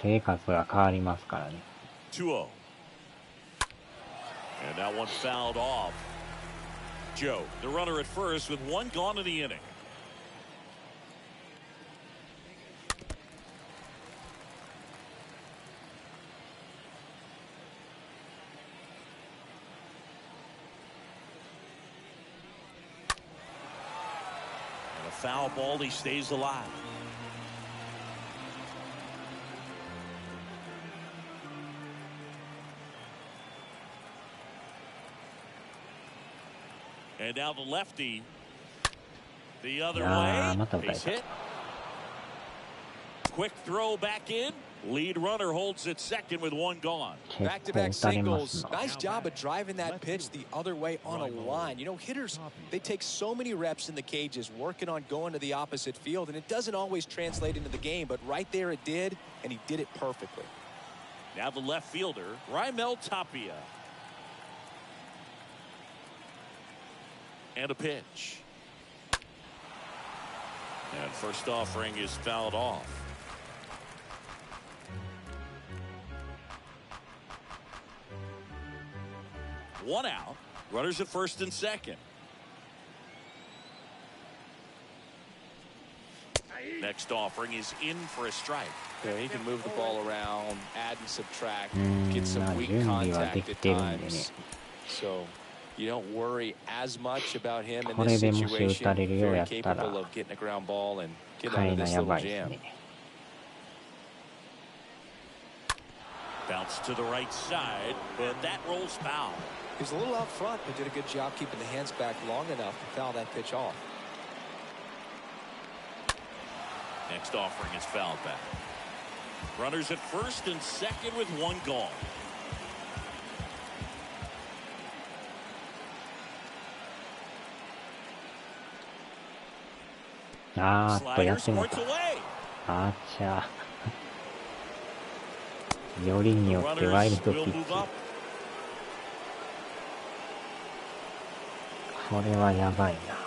生活が変わりますからね。2-0. And that one fouled off. Joe, the runner at first with 1 gone in the inning. Foul ball, he stays alive. And now the lefty the other way. Base hit. Quick throw back in. Lead runner holds at second with 1 gone. Back-to-back singles. Nice job of driving that pitch the other way on a line. You know, hitters, they take so many reps in the cages working on going to the opposite field, and it doesn't always translate into the game, but right there it did, and he did it perfectly. Now the left fielder, Raimel Tapia. And a pitch. And first offering is fouled off. One out. Runners at first and second. Next offering is in for a strike. Yeah, he can move the ball around, add and subtract, get some weak contact at times. So you don't worry as much about him in this situation. Very capable of getting a ground ball and getting out of this little jam. Bounce to the right side, and that rolls foul. He was a little out front, but did a good job keeping the hands back long enough to foul that pitch off. Next offering is fouled back. Runners at first and second with one gone. Slider squirts away. よりによってワイルドピッチ。これはやばいな。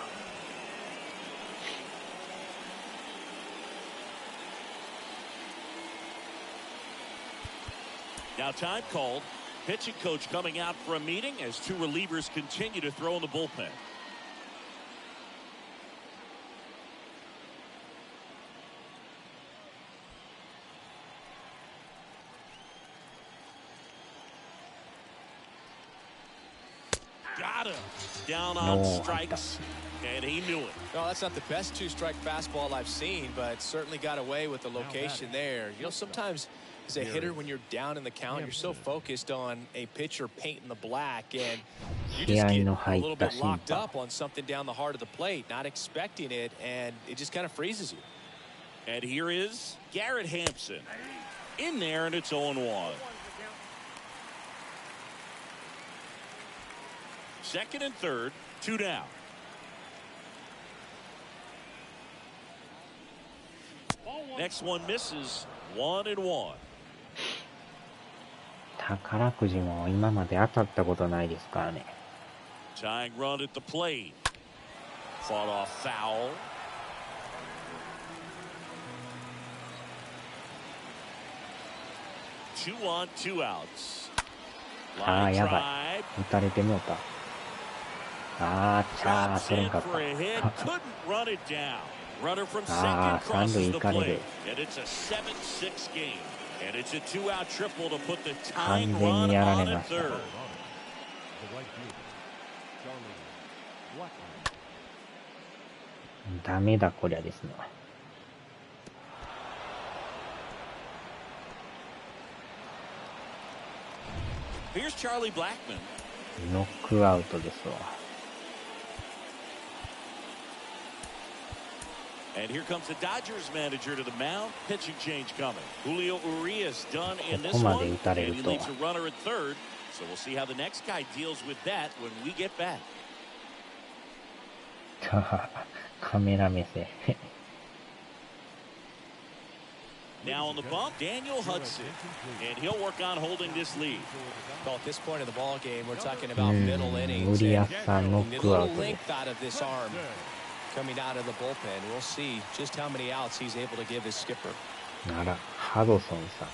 Now time called. Pitching coach coming out for a meeting as two relievers continue to throw in the bullpen. Got him. Down on strikes, and he knew it. No, that's not the best two-strike fastball I've seen, but certainly got away with the location there. You know, sometimes as a hitter, when you're down in the count, you're so focused on a pitcher painting the black, and you just get a little bit locked up on something down the heart of the plate, not expecting it, and it just kind of freezes you. And here is Garrett Hampson. In there, and it's 0-1. Second and third, two down. Next one misses, 1-1. 宝くじも今まで当たったことないですからね。Tying run at the plate. Fought off foul. Two on, two outs. やばい。打たれてもうた。それんかった。三塁行かれる。完全にやられました。ダメだこりゃですね。Here's Charlie Blackmon. ノックアウトですわ。And here comes the Dodgers manager to the mound. Pitching change coming. Julio Urias done in this one. And he leaves a runner at third. So we'll see how the next guy deals with that when we get back. カメラ目線。Now on the bump, Daniel Hudson, and he'll work on holding this lead. Well, at this point of the ball game, we're talking about middle innings. And a little length out of this arm coming out of the bullpen. We'll see just how many outs he's able to give his skipper. なら、ハドソンさん。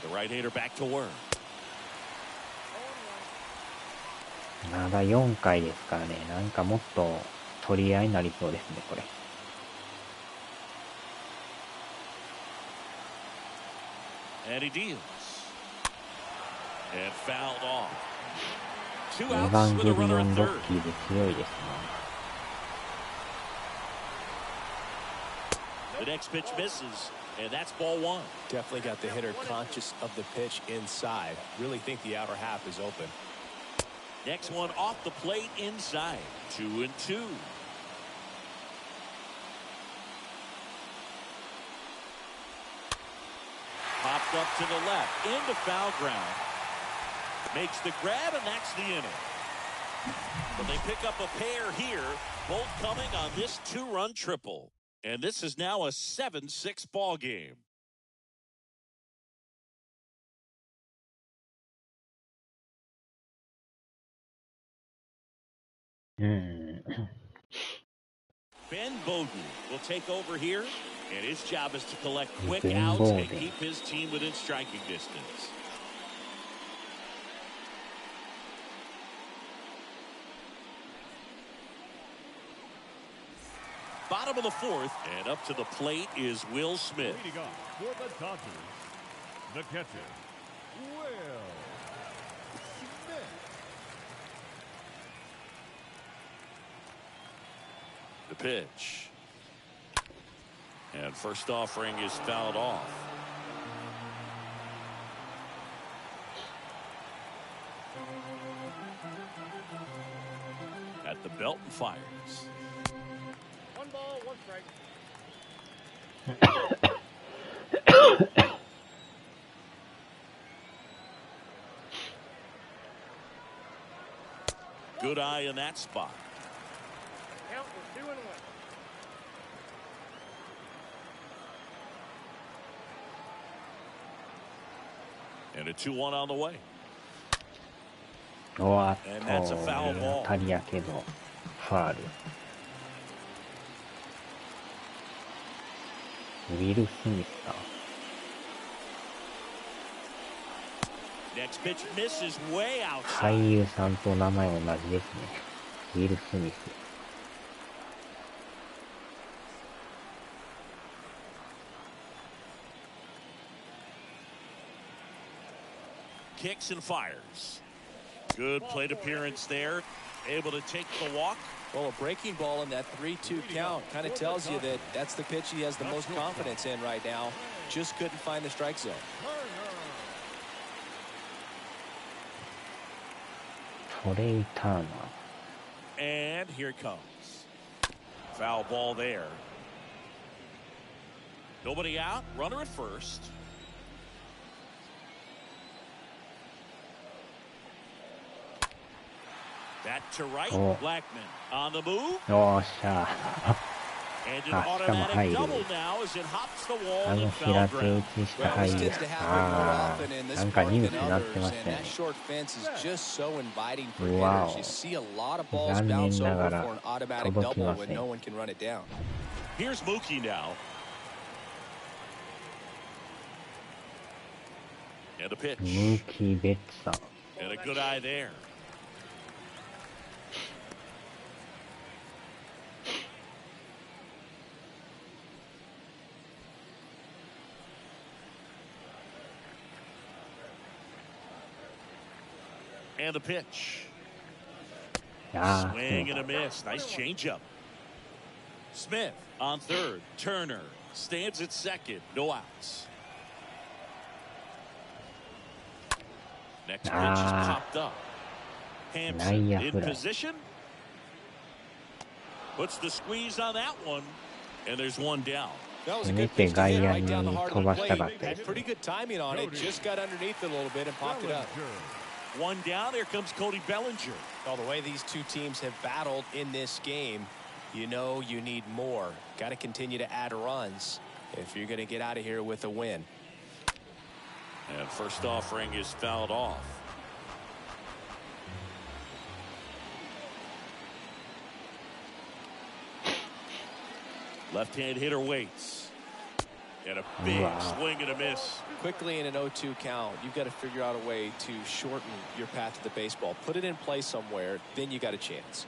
The right-hander back to work. まだ4回ですからね。なんかもっと取り合いになりそうですね、これ。And he deals. And fouled off. エヴァンゲリオンロッキーで強いですね。The next pitch misses, and that's ball one. Definitely got the hitter conscious of the pitch inside. Really think the outer half is open. Next one off the plate inside. 2-2. Popped up to the left, into foul ground. Makes the grab, and that's the inning. But they pick up a pair here, both coming on this two-run triple. And this is now a 7-6 ball game. Ben Bowden will take over here, and his job is to collect quick outs and keep his team within striking distance. Bottom of the fourth, and up to the plate is Will Smith. Leading off for the Dodgers, the catcher, Will Smith. The pitch. And first offering is fouled off. At the belt and fires. 1 ball, 1 strike. Good eye in that spot. Count was 2-1. And a 2-1 on the way. おーっと、 And that's a foul いい ball. 当たりやけど、ファール。ウィル・スミスだ。Next pitch misses way outside. 俳優さんと名前同じですね。ウィル・スミス。Kicks and fires. Good plate appearance there. Able to take the walk. Well, a breaking ball in that 3-2 count kind of tells you that that's the pitch he has the most confidence in right now. Just couldn't find the strike zone. トレイ・ターナー。 And here it comes. Foul ball there. Nobody out. Runner at first. That to right. Oh. Blackman on the move. よっしゃ。 And an あ、しかも automatic 入る。 double now as it hops the あ wall の in 平 foul 手 ground. 打ちした Well, 俳 this 優。 tends to happen more あ often in あ、 this なんか sport ニュー than スになって others, ました and よ that ね。 short fence is just so inviting for Wow. hitters. You see a lot of balls 残念 bounce な over がら for an automatic 届き double ませ when ん。 no one can run it down. Here's Mookie now. And a pitch. ムーキー・ベッツさん。 And a good eye there. And the pitch. ああ、 Swing and a miss. Nice changeup. Smith on third. Turner stands at second. No outs. Next pitch is popped up. Hampson in position. Puts the squeeze on that one. And there's one down. That was a せめ good て pitch to 外 hit 野 right に down the heart 飛 of ば the したか plate. ったです Had pretty good timing on it. Just got underneath it a little bit and popped it up. One down. Here comes Cody Bellinger. Well, the way these two teams have battled in this game, you know you need more. Got to continue to add runs if you're going to get out of here with a win. And first offering is fouled off. Left-hand hitter waits. And a big swing and a miss. Quickly in an 0-2 count, you've got to figure out a way to shorten your path to the baseball. Put it in play somewhere, then you got a chance.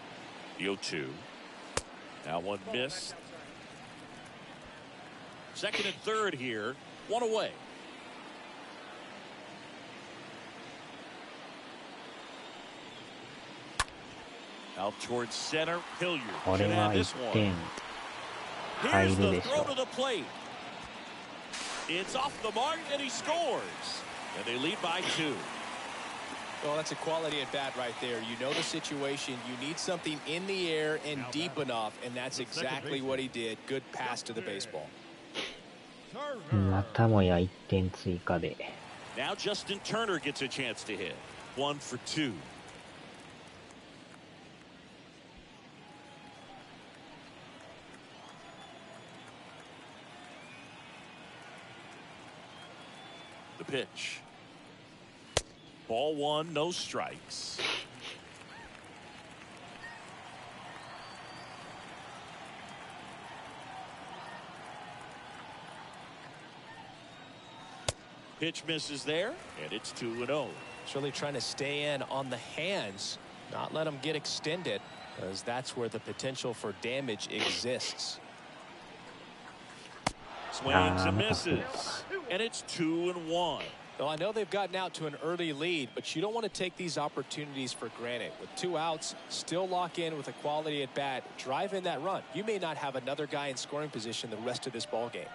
The 0-2. Now one missed. Second and third here. One away. Out towards center. Hilliard これ should は have 1 this one. 点入 Here's る the でしょ throw to the plate. It's off the mark and he scores. And they lead by 2. Well, that's a quality at bat right there. You know the situation. You need something in the air and deep enough, and that's exactly what he did. Good pass to the baseball. またもや1点追加で。Now Justin Turner gets a chance to hit. 1 for 2. The pitch. Ball 1, no strikes. Pitch misses there, and it's 2-0. It's really trying to stay in on the hands, not let them get extended, because that's where the potential for damage exists. Swings and misses, and it's 2-1. Well, I know they've gotten out to an early lead, but you don't want to take these opportunities for granted. With 2 outs, still lock in with a quality at bat, drive in that run. You may not have another guy in scoring position the rest of this ball game.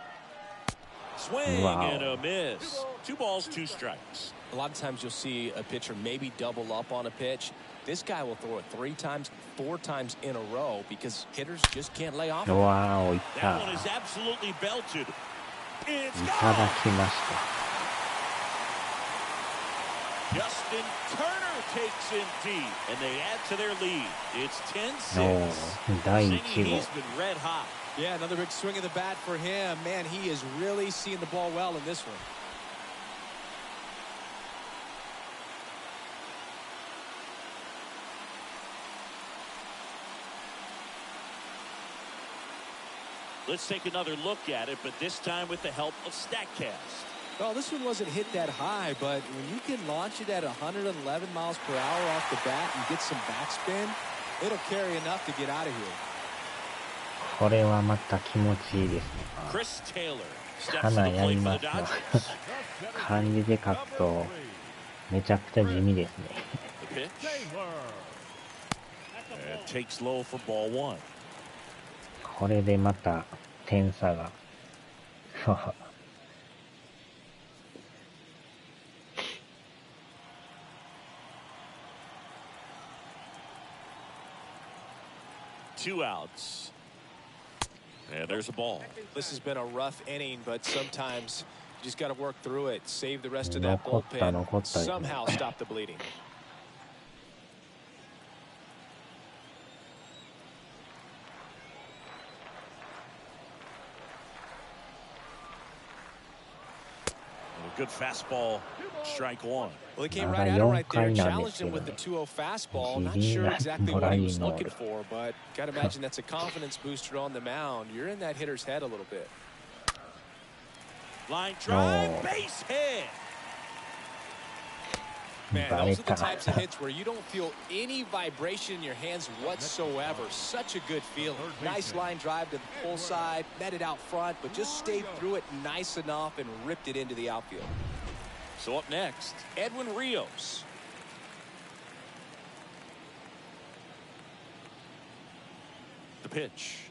Swing and a miss. 2 balls, 2 strikes. A lot of times you'll see a pitcher maybe double up on a pitch. This guy will throw it 3 times, 4 times in a row because hitters just can't lay off. わー、いった。 That one is absolutely belted. It's いただきました。 Justin Turner takes in deep, and they add to their lead. It's 10-6. 第 Singing, 1号。 he's been red hot. Yeah, another big swing of the bat for him. Man, he is really seeing the ball well in this one. Let's take another look at it, but this time with the help of StatCast. Well, this one wasn't hit that high, but when you can launch it at 111 miles per hour off the bat and get some backspin, it'll carry enough to get out of here. これはまた気持ちいいですね。 Chris Taylor か steps な to り the やり plate ま for す the よ。 Dodgers. 漢字で書くとめちゃくちゃ地味ですね。 The pitch. And takes low for ball 1. これでまた点差が。2 outs. And there's a ball. This has been a rough inning, but sometimes you just got to work through it, save the rest of that 残った bullpen, somehow stop the bleeding. A good fastball, strike 1. Well, he came right at him right there, challenged him with the 2-0 fastball. Not sure exactly what he was looking for, but got to imagine that's a confidence booster on the mound. You're in that hitter's head a little bit. Line drive, base hit. Man, those are the types of hits where you don't feel any vibration in your hands whatsoever. Such a good feeling. Nice line drive to the pull side, met it out front, but just stayed through it nice enough and ripped it into the outfield. So up next, Edwin Rios. The pitch.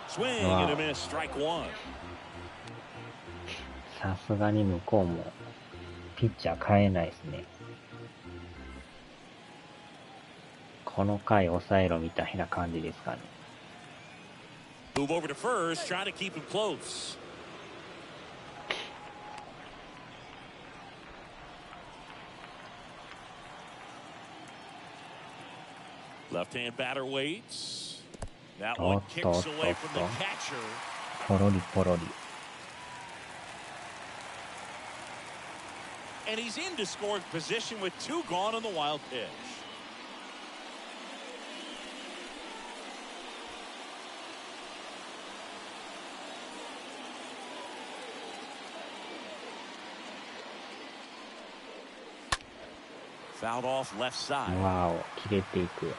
Swing and a miss, strike 1. さすがに向こうもピッチャー変えないですね。この回抑えろみたいな感じですかね。Move over to first, trying to keep him close. Left-hand batter waits. That one kicks away from the catcher. ポロリポロリ。And he's into scoring position with 2 gone on the wild pitch. Fouled off left side. わお、切れていく。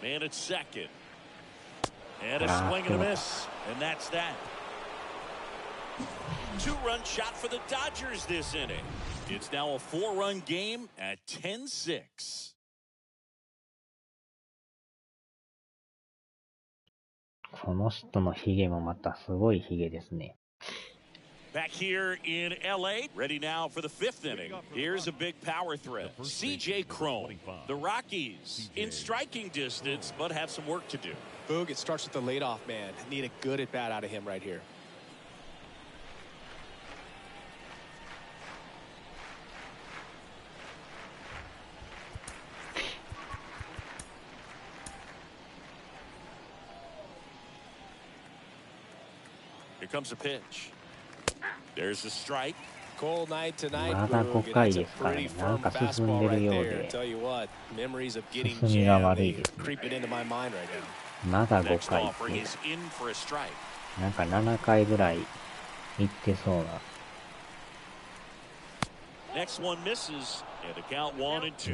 Man at second. And a swing and a miss. And that's that. 2-run shot for the Dodgers this inning. It's now a 4-run game at 10-6. この人のヒゲもまたすごいヒゲですね。Back here in LA, ready now for the 5th inning. Here's a big power threat. C.J. Cron. The Rockies in striking distance, but have some work to do. Boog, it starts with the leadoff man. Need a good at bat out of him right here. Here comes a pitch. There's the strike. Cold night tonight. まだ5回ですからね。なんか進んでるようで、進みが悪いですね。まだ5回っていう。なんか7回ぐらいいってそうな。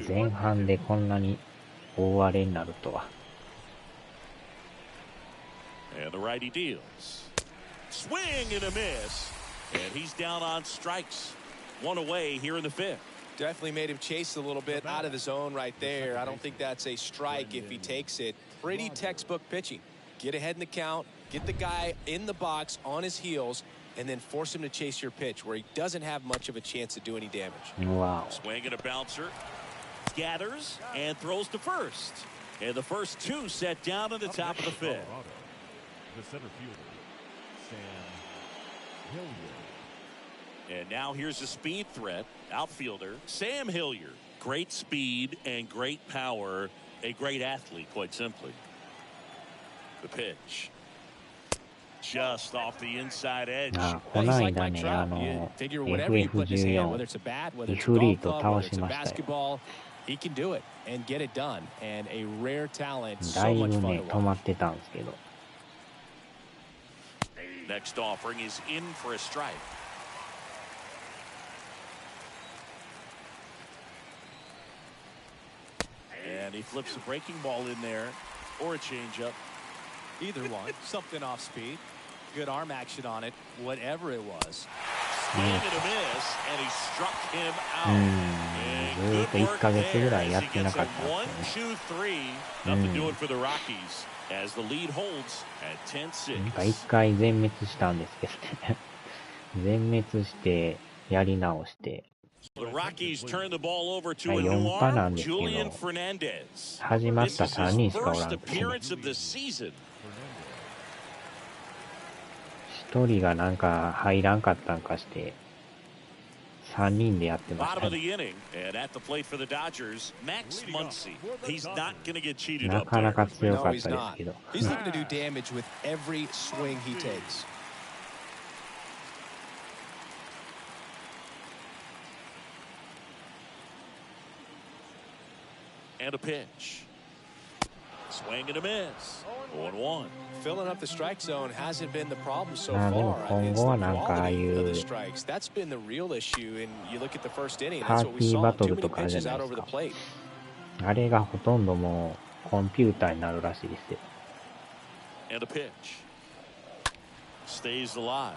前半でこんなに大荒れになるとは。And the righty deals. Swing and a miss. And he's down on strikes. One away here in the 5th. Definitely made him chase a little bit out of the zone right there. I don't think that's a strike if he takes it. Pretty textbook pitching. Get ahead in the count, get the guy in the box on his heels, and then force him to chase your pitch where he doesn't have much of a chance to do any damage. Wow. Swing and a bouncer. Gathers and throws to first. And the first 2 set down in the top of the 5th. The center fielder, Sam Hilliard. And now here's a speed threat. Outfielder, Sam Hilliard. Great speed and great power. A great athlete, quite simply. The pitch. Just off the inside edge. この間ね、FF14、リフリート倒しましたよ。He can do it and get it done. And a rare talent. だいぶね、止まってたんですけど。Next offering is in for a strike. And he flips a breaking ball in there or a changeup. Either one. Something off speed. Good arm action on it. Whatever it was. Swing and a miss, and he struck him out. ずっと1ヶ月ぐらいやってなかったんですよね。Nothing doing for the Rockies as the lead holds at 10-6. なんか1回全滅したんですけどね。全滅してやり直して。The Rockies turn the ball over to a 4 new パ arm, なんですけど、 Julian Fernandez. 始まっ This た is 3 his 人しかおら first んですけど、 appearance of the season. 1人がなんか入らんかったんかして、3人でやってまし Bottom た of ね。 the inning, and at the plate for the Dodgers, Max Muncy. He's not going to get cheated な up かな there. か強か No, っ he's たです not. けど。 He's looking to do damage with every swing he takes. And a pitch. Swing and a miss. 1-1. Filling up the strike zone hasn't been the problem so まあでも far. 今 It's 後 the はなんかああい quality of う the strikes. That's been the real issue. And you look at the first inning, パ that's ー what テ we ィーバ saw. ト Too ル many とかあるじゃ pitches ない out で over す the か。 plate. あれがほとんどもうコンピューターになるらしいですよ。And a pitch. Stays alive.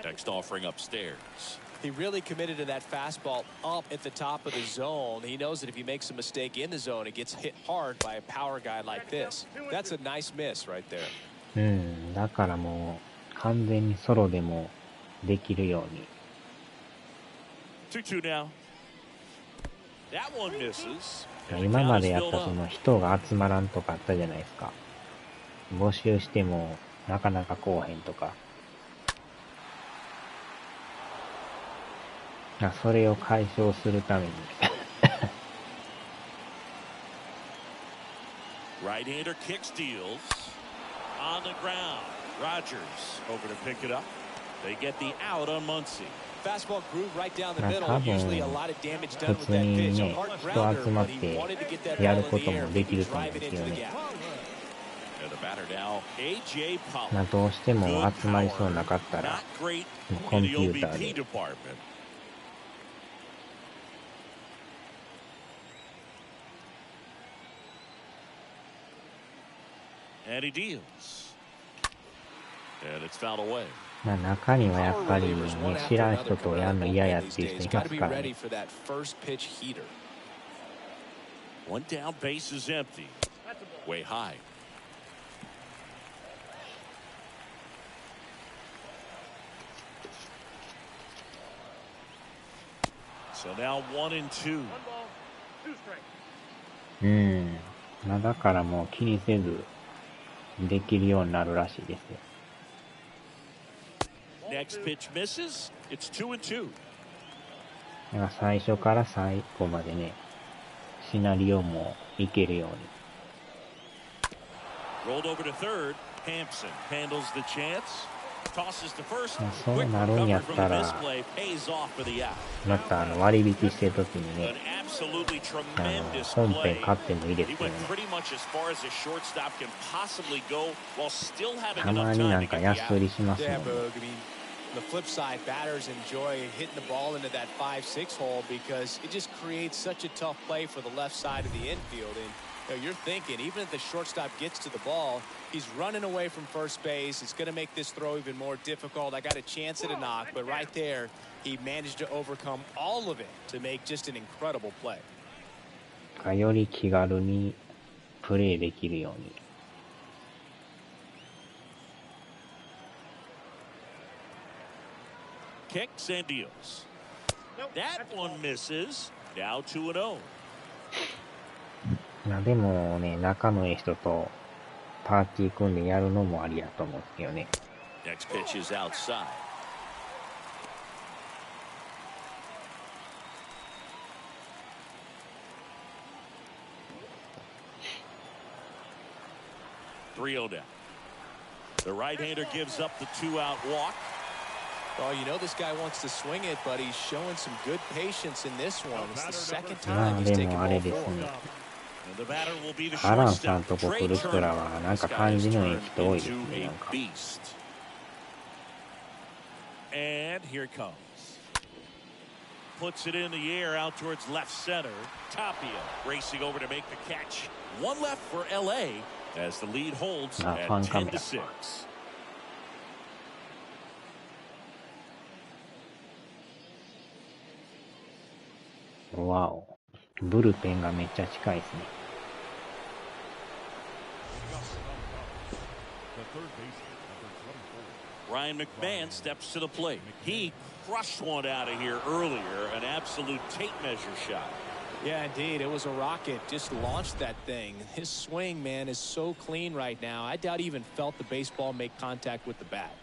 Next offering upstairs. He really committed to that fastball up at the top of the zone. He knows that if he makes a mistake in the zone, it gets hit hard by a power guy like this. That's a nice miss right there. だからもう完全にソロでもできるように。 2-2 now. That one misses. 今までやったその人が集まらんとかあったじゃないですか。募集してもなかなか来おへんとか。それを解消するために。Right-hander kicks, deals. On the ground. Rogers over to pick it up. They get the out on Muncy. Fastball groove right down the 多 middle. 分 Usually a lot of damage done 普 with 通 that に pitch. ね A hard 人 grounder, 集まっ but he て wanted to get that や ball る in こ the と air. もでき Maybe ると思うん drive で it すよ into the ね。 gap. And the batter now, A.J. Pollock. どうしても集まりそうなかったら Not great コン in ピ the ューター OBP で。 department. And he deals. And it's fouled away. 中にはやっぱり、ね、知らん人とやるの嫌やっていう人い Got ま to す be から ready ね。 for that first pitch heater. One down, base is empty. Way high. So now 1-2. まあだからもう気にせずできるようになるらしいですよ。Next pitch misses. It's 2-2. だから最初から最後までね、シナリオもいけるように。Rolled over to third. Hampson handles the chance. Tosses to first. そうなるんやったら、また割引してるときにね、本編買ってもいいですけどね。たまになんか安売りしますもんね。The flip side, batters enjoy hitting the ball into that 5-6 hole because it just creates such a tough play for the left side of the infield. And you know, you're thinking, even if the shortstop gets to the ball, he's running away from first base. It's going to make this throw even more difficult. I got a chance at a knock, but right there, he managed to overcome all of it to make just an incredible play. より気軽にプレーできるように。Kicks and deals. That one misses. Now 2-0. まあでもね、仲のいい人とパーティー組んでやるのもありやと思うんですけどね。Next pitch is outside. Down. The right-hander gives up the 2-out walk. Well, you know this guy wants to swing it, but he's showing some good patience in this one. It's the second time he's taken ball forward. アランさんとこ来る人らはなんか感じのいい人多いですね。なんか。And here it comes. Puts it in the air out towards left center. Tapia racing over to make the catch. One left for LA as the lead holds at 10-6. わお。ブルペンがめっちゃ近いですね。Ryan McMahon steps to the plate. He crushed one out of here earlier, an absolute tape measure shot. Yeah, indeed. It was a rocket. Just launched that thing. His swing, man, is so clean right now. I doubt he even felt the baseball make contact with the bat.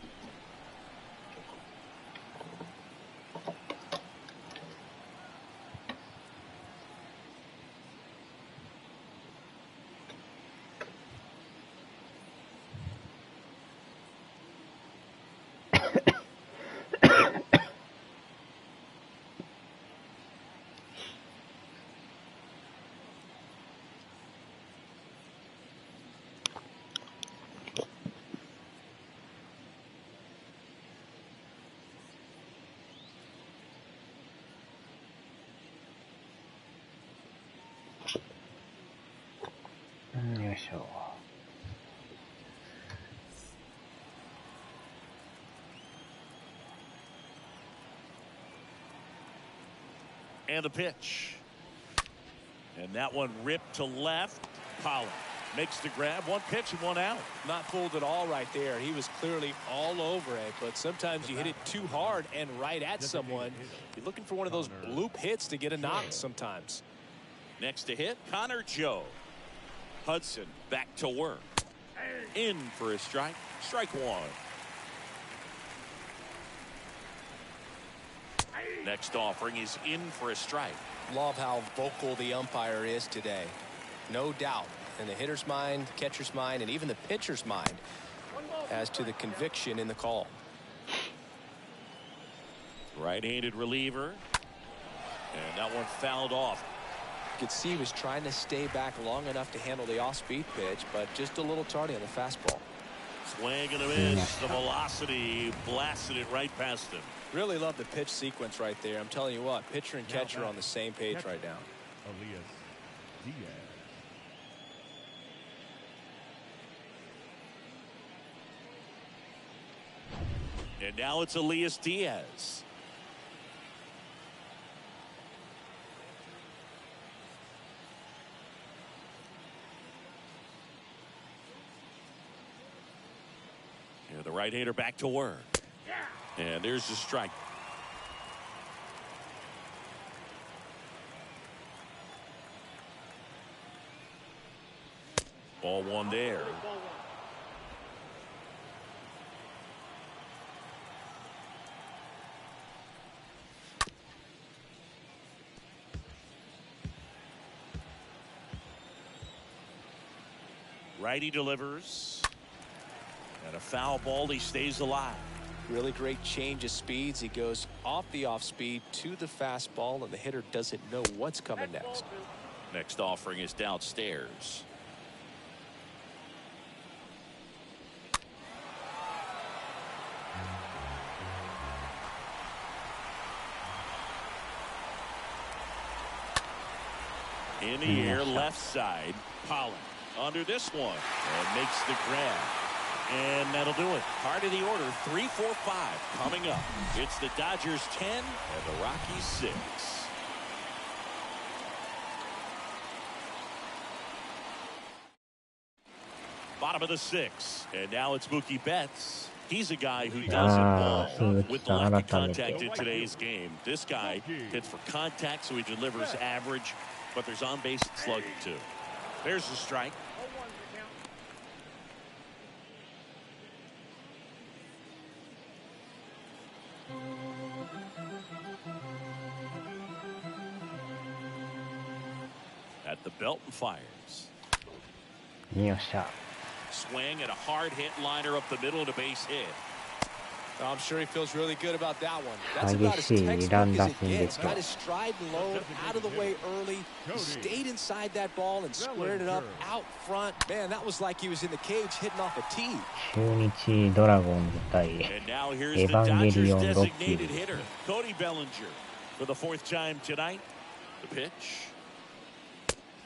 And the pitch. And that one ripped to left. Pollard makes the grab. One pitch and one out. Not fooled at all right there. He was clearly all over it, but sometimes you hit it too hard and right at someone. You're looking for one of those bloop hits to get a knock sometimes. Next to hit, Connor Joe. Hudson back to work. In for a strike. Strike one. Next offering is in for a strike. Love how vocal the umpire is today. No doubt in the hitter's mind, catcher's mind, and even the pitcher's mind as to the conviction in the call. Right-handed reliever. And that one fouled off. You could see he was trying to stay back long enough to handle the off-speed pitch, but just a little tardy on the fastball. Swing and a miss. The velocity blasted it right past him. Really love the pitch sequence right there. I'm telling you what, pitcher and catcher are on the same page right now. And now it's Elias Diaz. right-hander back to work. And there's the strike. Ball one there. Righty delivers. And a foul ball. He stays alive. Really great change of speeds. He goes off the off speed to the fastball, and the hitter doesn't know what's coming next. Next offering is downstairs. In the air, left side. Pollock under this one and makes the grab. And that'll do it. Part of the order, 3, 4, 5 coming up. It's the Dodgers 10 and the Rockies 6. Bottom of the 6th. And now it's Mookie Betts. He's a guy who does it all with the lefty contact in today's game. This guy hits for contact, so he delivers average, but there's on-base slugging too. There's the strike. At the belt and fires. Swing and a hard hit liner up the middle to base hit. Oh, I'm sure he feels really good about that one. That's about as textbook as it gets. Got his stride low, out of the way early. He stayed inside that ball and squared it up out front. Man, that was like he was in the cage hitting off a tee. 中日ドラゴンズ対エヴァンゲリオンロッキーズ。 Cody Bellinger for the 4th time tonight. The pitch.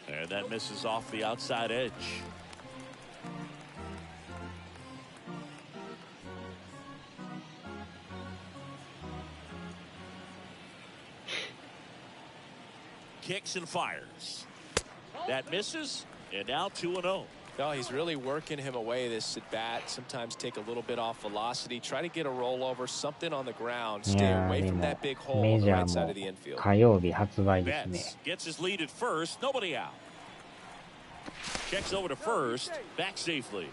And that misses off the outside edge. Kicks and fires. That misses, and now 2-0. No, he's really working him away this at bat. Sometimes take a little bit off velocity, try to get a rollover, something on the ground, stay away from that big hole on the right side of the infield. 火曜日発売ですね。 Gets his lead at first, nobody out. Checks over to first, back safely.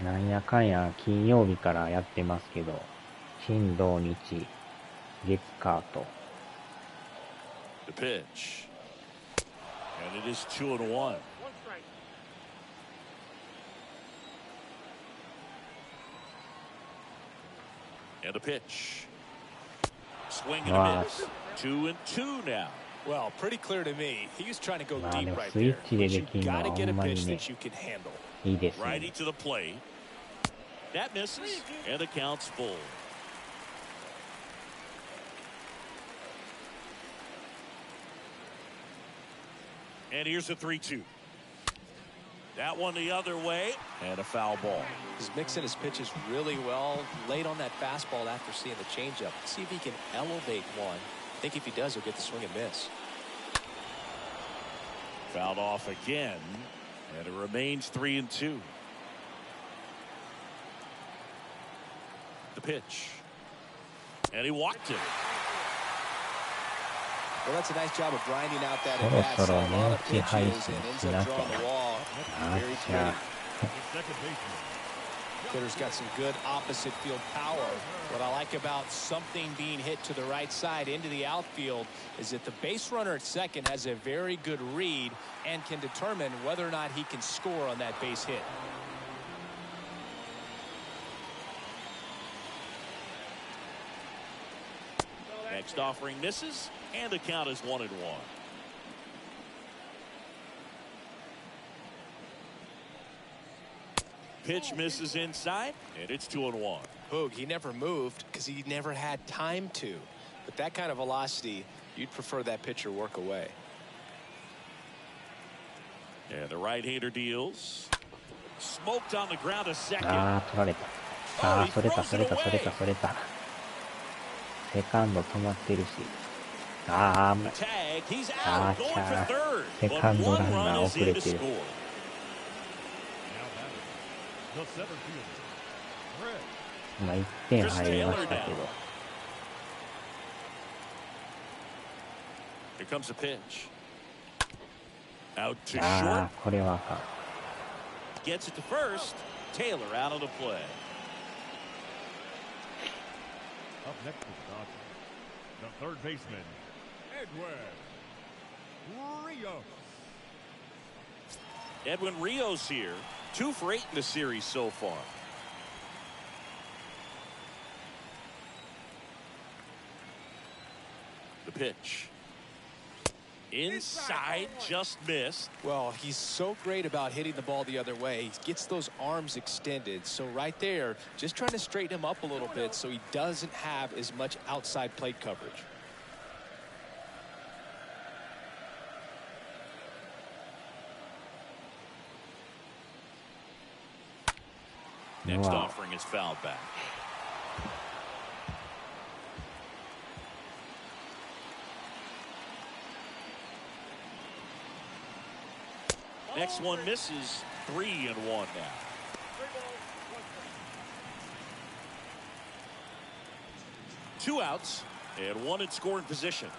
なんやかんや金曜日からやってますけど、金土日月火と。 The pitch. And it is 2-1. And the pitch. Swing and a miss. 2-2 now. Well, pretty clear to me. He was trying to go まあで deep も right スイ there. ッチで But で you きるのは got to ほ get a んまに pitch ね、 that you can handle. いいですね。 Righty to the plate. That misses, and the count's full. And here's a 3-2. That one the other way, and a foul ball. He's mixing his pitches really well. Late on that fastball after seeing the changeup. See if he can elevate one. I think if he does, he'll get the swing and miss. Fouled off again, and it remains 3-2. The pitch, and he walked him. Well, that's a nice job of grinding out that そろ at-bat. そろ A lot of 年季 pitches 配 and 信 ends しな up き drawing the ゃ。 wall. あ Very っちゃ。 Second baseman. Hitter's got some good opposite field power. What I like about something being hit to the right side into the outfield is that the base runner at second has a very good read and can determine whether or not he can score on that base hit. Next offering misses, and the count is 1-1. Pitch misses inside, and it's 2-1. Boog, he never moved because he never had time to. But that kind of velocity, you'd prefer that pitcher work away. And the right-hander deals. Smoked on the ground a second. ああ、取られた。ああ、それた。セカンド止まってるし。ああ、Tag, he's あ out, ー going ちゃ for third. セ But カンド one ランナ run ー is 遅れ in to てる。 score. The center fielder, Fred. まあ1点入りましたけど。 Here comes a pitch. Out to あ short. あ、これはあかん。 Gets it to first. Taylor out of the play. Up next to the Dodgers, the third baseman, Edwin Rios. Edwin Rios here. 2 for 8 in the series so far. The pitch. Inside, just missed. Well, he's so great about hitting the ball the other way. He gets those arms extended. So right there, just trying to straighten him up a little bit so he doesn't have as much outside plate coverage. Next offering is fouled back. Next one misses. 3-1 now. 2 outs and 1 in scoring position.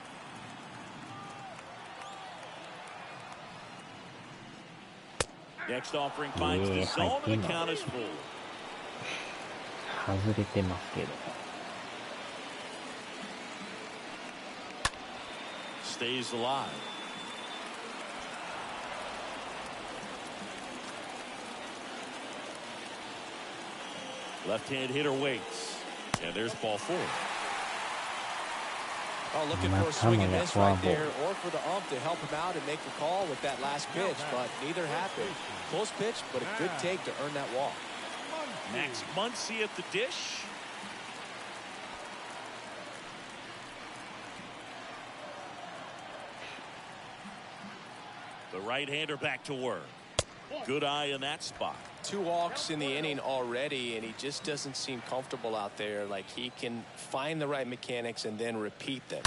Next offering finds the zone and the count is full. 外れてますけど。 Stays alive. Left-hand hitter waits. And there's ball 4. Oh, looking for a swing and miss right there, or for the ump to help him out and make the call with that last pitch, but neither happened. Close pitch, but a good take to earn that walk. Max Muncy at the dish. The right-hander back to work. Good eye in that spot. 2 walks in the inning already, and he just doesn't seem comfortable out there. Like he can find the right mechanics and then repeat them.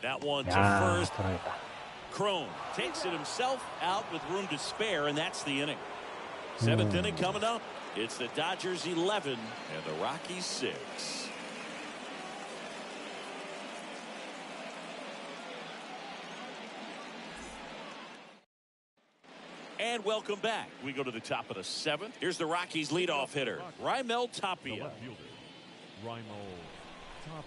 That one to ああ、 first. 取られた。 Crone takes it himself out with room to spare, and that's the inning. 7th inning coming up. It's the Dodgers 11 and the Rockies 6. And welcome back. We go to the top of the 7th. Here's the Rockies leadoff hitter, Raimel The Tapia. left fielder, Raimel Tapia.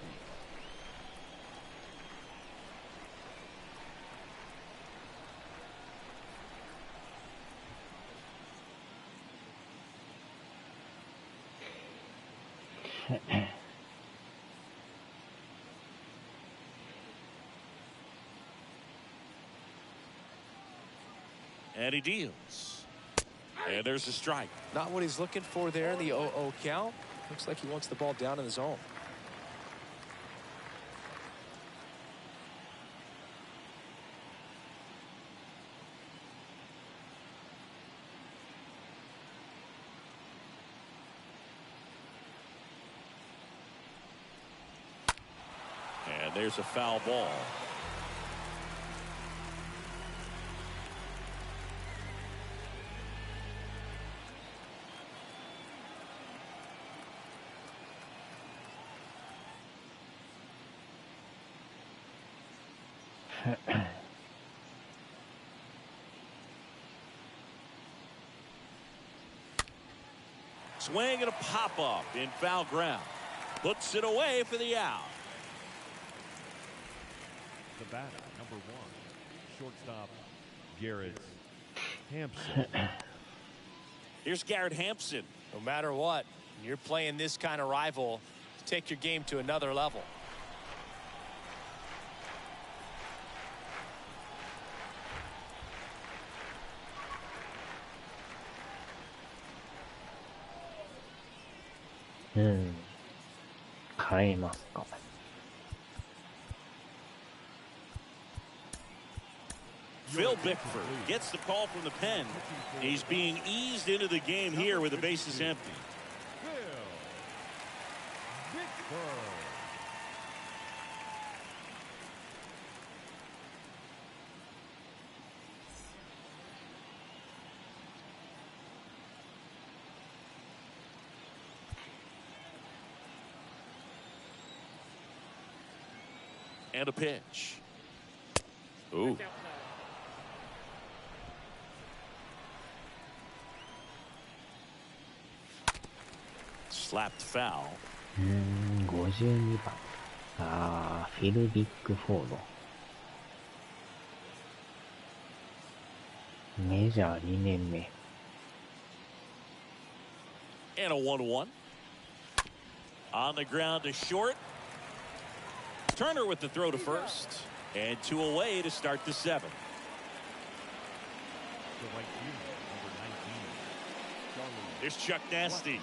And he deals. And there's a strike. Not what he's looking for there in the 0-0 count. Looks like he wants the ball down in the zone. And there's a foul ball. Swing and a pop-up in foul ground. Puts it away for the out. The batter, number 1, shortstop, Garrett Hampson. Here's Garrett Hampson. No matter what, when you're playing this kind of rival, take your game to another level. Hmm. 変えますか。 Phil Bickford gets the call from the pen. He's being eased into the game here with the bases empty. Phil Bickford. And a pitch. Ooh. Slapped foul. 52番。ああ、フィル・ビッグフォード。メジャー2年目。And a 1-1. On the ground to short. Turner with the throw to first. And 2 away to start the 7th. The right fielder, number 19. Here's Chuck Nasty.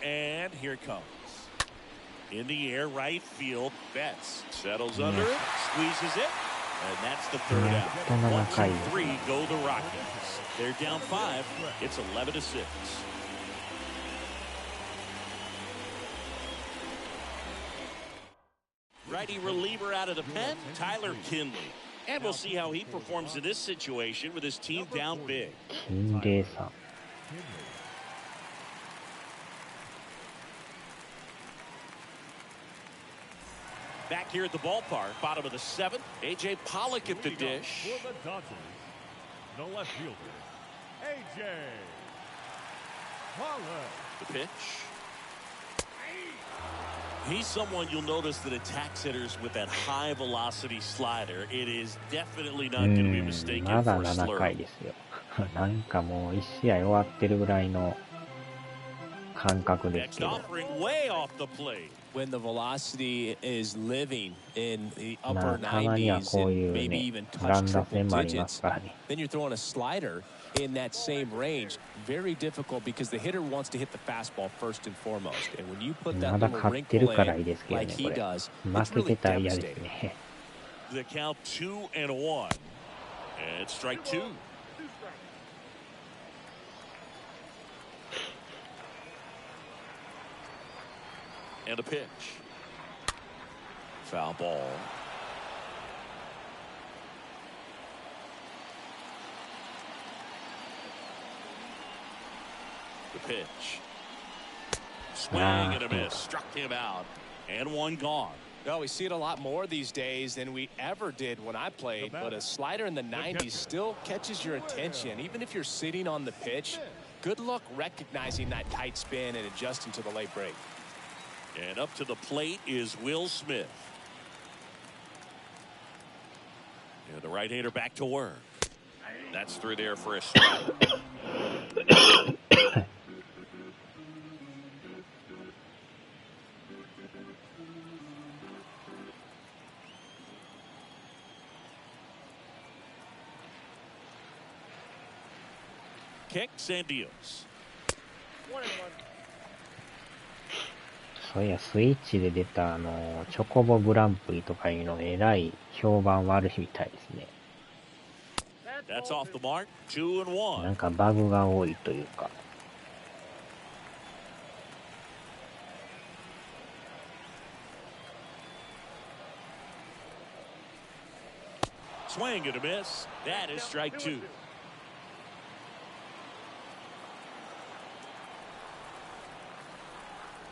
And here it comes. In the air, right field. Betts settles under it, squeezes it, and that's the 3rd out. 1, 2, 3 go the Rockies. They're down 5. It's 11-6. Righty reliever out of the pen, Tyler Kinley. And we'll see how he performs in this situation with his team down big. 金麗さん。Back here at the ballpark, bottom of the 7th, A.J. Pollock at the dish. For the Dodgers, the left fielder, A.J. Pollock. The pitch. He's someone you'll notice that attacks hitters with that high velocity slider. It is definitely not going to be mistaken まだ for a 7 回 slurve. ですよ。なんかもう1試合終わってるぐらいの感覚です Next けど。 offering way off the plate. When the velocity is living in the ま upper あたまには 90s こう and いう maybe ね、 even ラ touch ンダ triple 戦もありま digits, すからね。 then you're throwing a slider in that same range. Very difficult because the hitter wants to hit the fastball first and foremost. And when you put ま that だ little 勝ってる wrinkle からいい in ですけど like ね、 he これ。 does, 負 it's け really てたら嫌です devastating. ね。The count 2-1. And strike 2. And a pitch. Foul ball. The pitch. Swing and a miss. Struck him out. And 1 gone. Well, we see it a lot more these days than we ever did when I played, but a slider in the 90s still catches your attention. Even if you're sitting on the pitch, good luck recognizing that tight spin and adjusting to the late break. And up to the plate is Will Smith. And the right-hander back to work. That's through there for a strike. Kicks and deals. 1-1. そういや、スイッチで出たチョコボグランプリとかいうのえらい評判悪いみたいですね。That's off the mark. 2-1. なんかバグが多いというか。Swing and a miss. That is strike 2.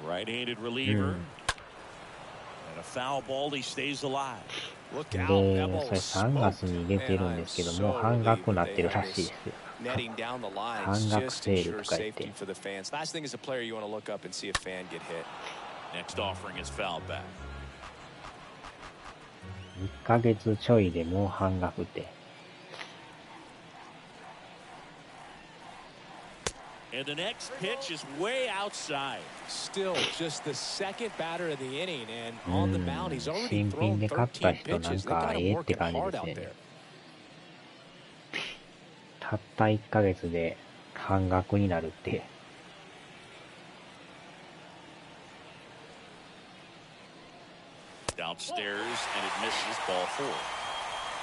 Right-handed reliever. And a foul ball. He stays alive. Look で、 out, そ that れ ball 3月に出てるんですけど、もう半額になってるらしいですよ。 netting down the line 半額 just セール ensure とか言って safety for the fans. Last thing is a player you want to look up and see a fan get hit. Next offering is fouled back. 1ヶ月ちょいでもう半額って。And the next pitch is way outside. Still just the second batter of the inning, and on the mound, he's already 新品 thrown で買った 13 人なん pitches. They か got え him えって working 感じ hard です out ね。 there. たった1ヶ月で半額になるって。Downstairs, and it misses ball 4.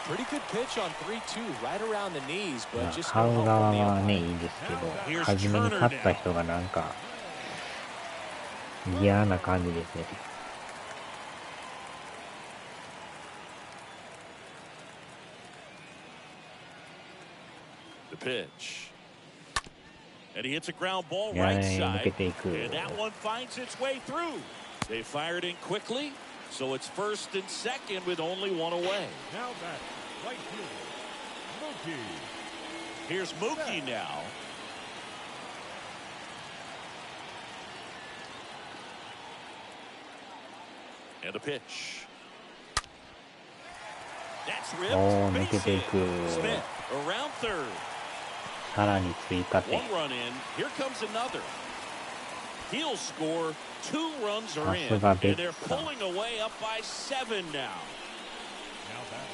Pretty good pitch on 3-2, right around the knees, ま but あ just 買 no う help 側 from the はね、い umpire. いですけど、初めに買った人がなんか嫌な感じですね。The pitch. And he hits a ground ball いや right ー、抜 side. けていく。 And that one finds its way through. They fired in quickly, so it's first and second with only one away. Now back, right fielder, Mookie. Here's Mookie now. And a pitch. That's ripped. おー、抜けていく。 Smith around third. さらに追加点。 One run in. Here comes another. He'll score. 2 runs are in. And they're pulling away up by 7 now. Now back,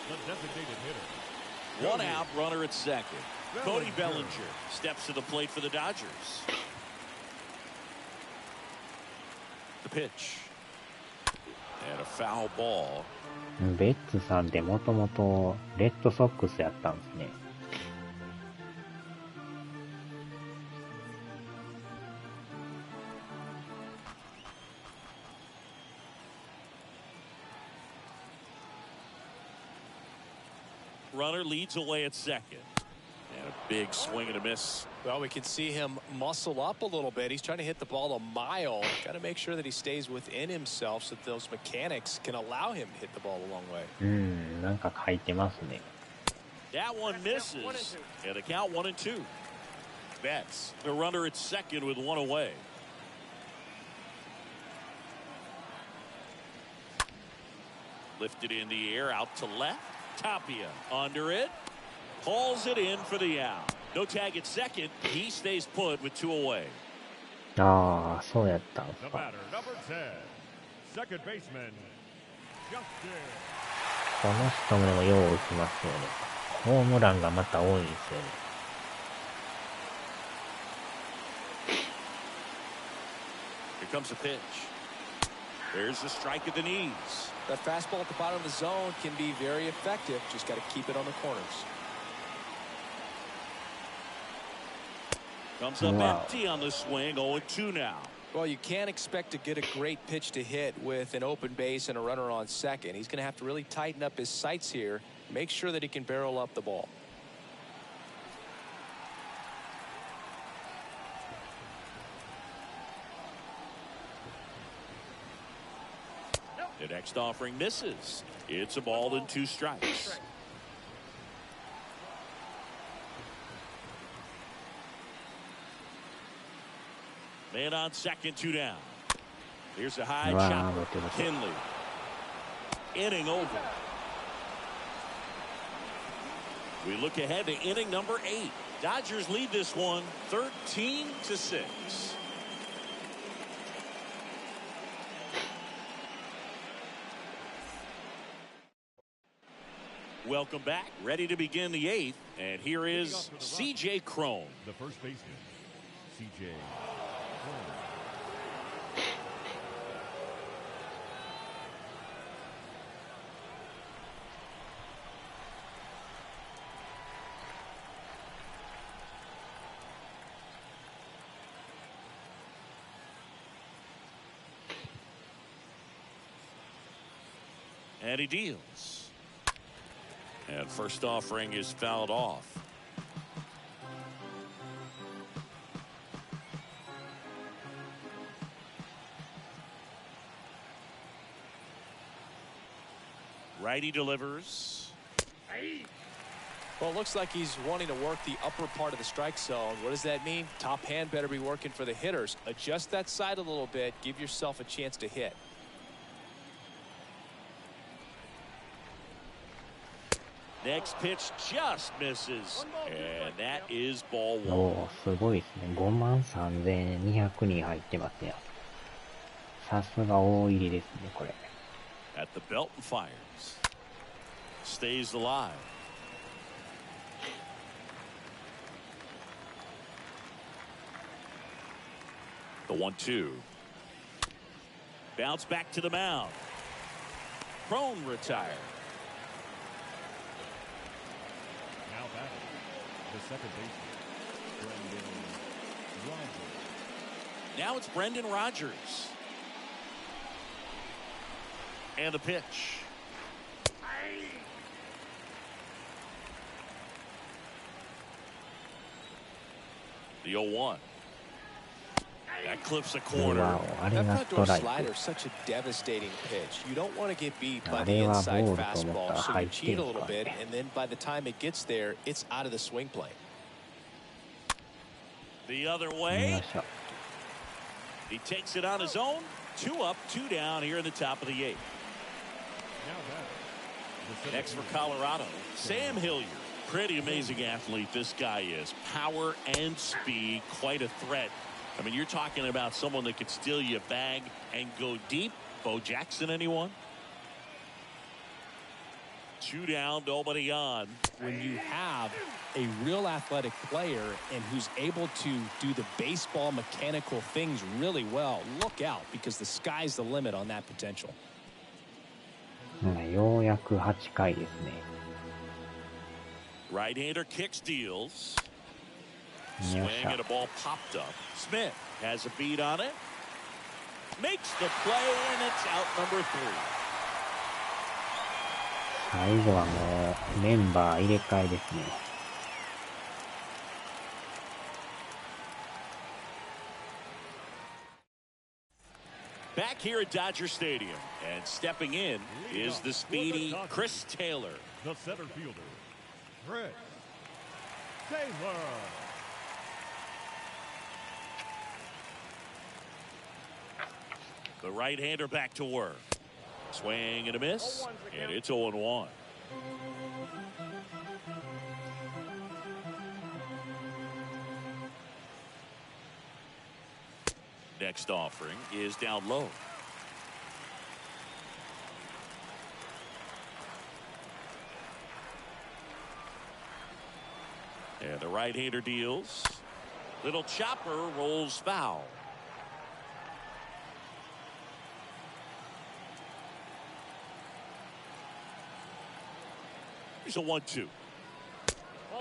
the designated hitter. 1 out, runner at second. Cody Bellinger steps to the plate for the Dodgers. The pitch. And a foul ball. ベッツさんってもともとレッドソックスやったんですね。Runner leads away at second. And a big swing and a miss. Well, we can see him muscle up a little bit. He's trying to hit the ball a mile. Got to make sure that he stays within himself so that those mechanics can allow him to hit the ball a long way. なんか書いてますね。 That one misses. And the count 1-2. Betts, the runner at second with 1 away. Lifted in the air out to left. Tapia under it. Hauls it in for the out. No tag at second. He stays put with 2 away. ああ、そうやったんす The か。 batter, number 10, second baseman, Justin. この人もよう打ちますよね。ホームランがまた多いんですよね。Here comes a pitch. There's the strike at the knees. That fastball at the bottom of the zone can be very effective. Just got to keep it on the corners. Comes up empty on the swing. 0-2 now. Well, you can't expect to get a great pitch to hit with an open base and a runner on second. He's going to have to really tighten up his sights here. Make sure that he can barrel up the ball. The next offering misses. It's a ball and 2 strikes. Man on second, 2 down. Here's a high chopper. Kinley. Inning over. We look ahead to inning number 8. Dodgers lead this one 13-6. Welcome back. Ready to begin the 8th. And here is C.J. Cron. The first baseman, C.J. And he deals. And first offering is fouled off. Righty delivers. Well, it looks like he's wanting to work the upper part of the strike zone. What does that mean? Top hand better be working for the hitters. Adjust that side a little bit. Give yourself a chance to hit. Next pitch just misses. And that is ball 1. おー、すごいですね。53,200 人入ってますね。さすが大入りですね、これ。At the belt and fires. Stays alive. The 1-2. Bounce back to the mound. Cron retired. Now back, the second baseman, Brendan Rodgers. Now it's Brendan Rodgers. And the pitch. The 0-1. That clips the う corner. わお、あれ That が front スト door ライク。 slider is such a devastating pitch. You don't want to get beat by あ the れはボ inside ールと思ったら fastball, so 入 you って cheat ん a す little か bit, ね。 and then by the time it gets there, it's out of the swing plane. The other 見 way. ました。 He takes it on his own. 2 up, 2 down here in the top of the 8th. Next for Colorado, Sam Hilliard. Pretty amazing athlete this guy is. Power and speed, quite a threat. I mean, you're talking about someone that could steal you a bag and go deep. Bo Jackson, anyone? 2 down, nobody on. When you have a real athletic player and who's able to do the baseball mechanical things really well, look out, because the sky's the limit on that potential. ようやく8回ですね。 Right-hander kicks, deals. Swing and a ball popped up. Smith has a beat on it. Makes the play, and it's out number 3. 最後はもうメンバー入れ替えですね。Back here at Dodger Stadium, and stepping in is the speedy Chris Taylor. The center fielder, Chris Taylor. The right-hander back to work. Swing and a miss, and it's 0-1. Next offering is down low. And the right-hander deals. Little chopper rolls foul. Here's a 1-2.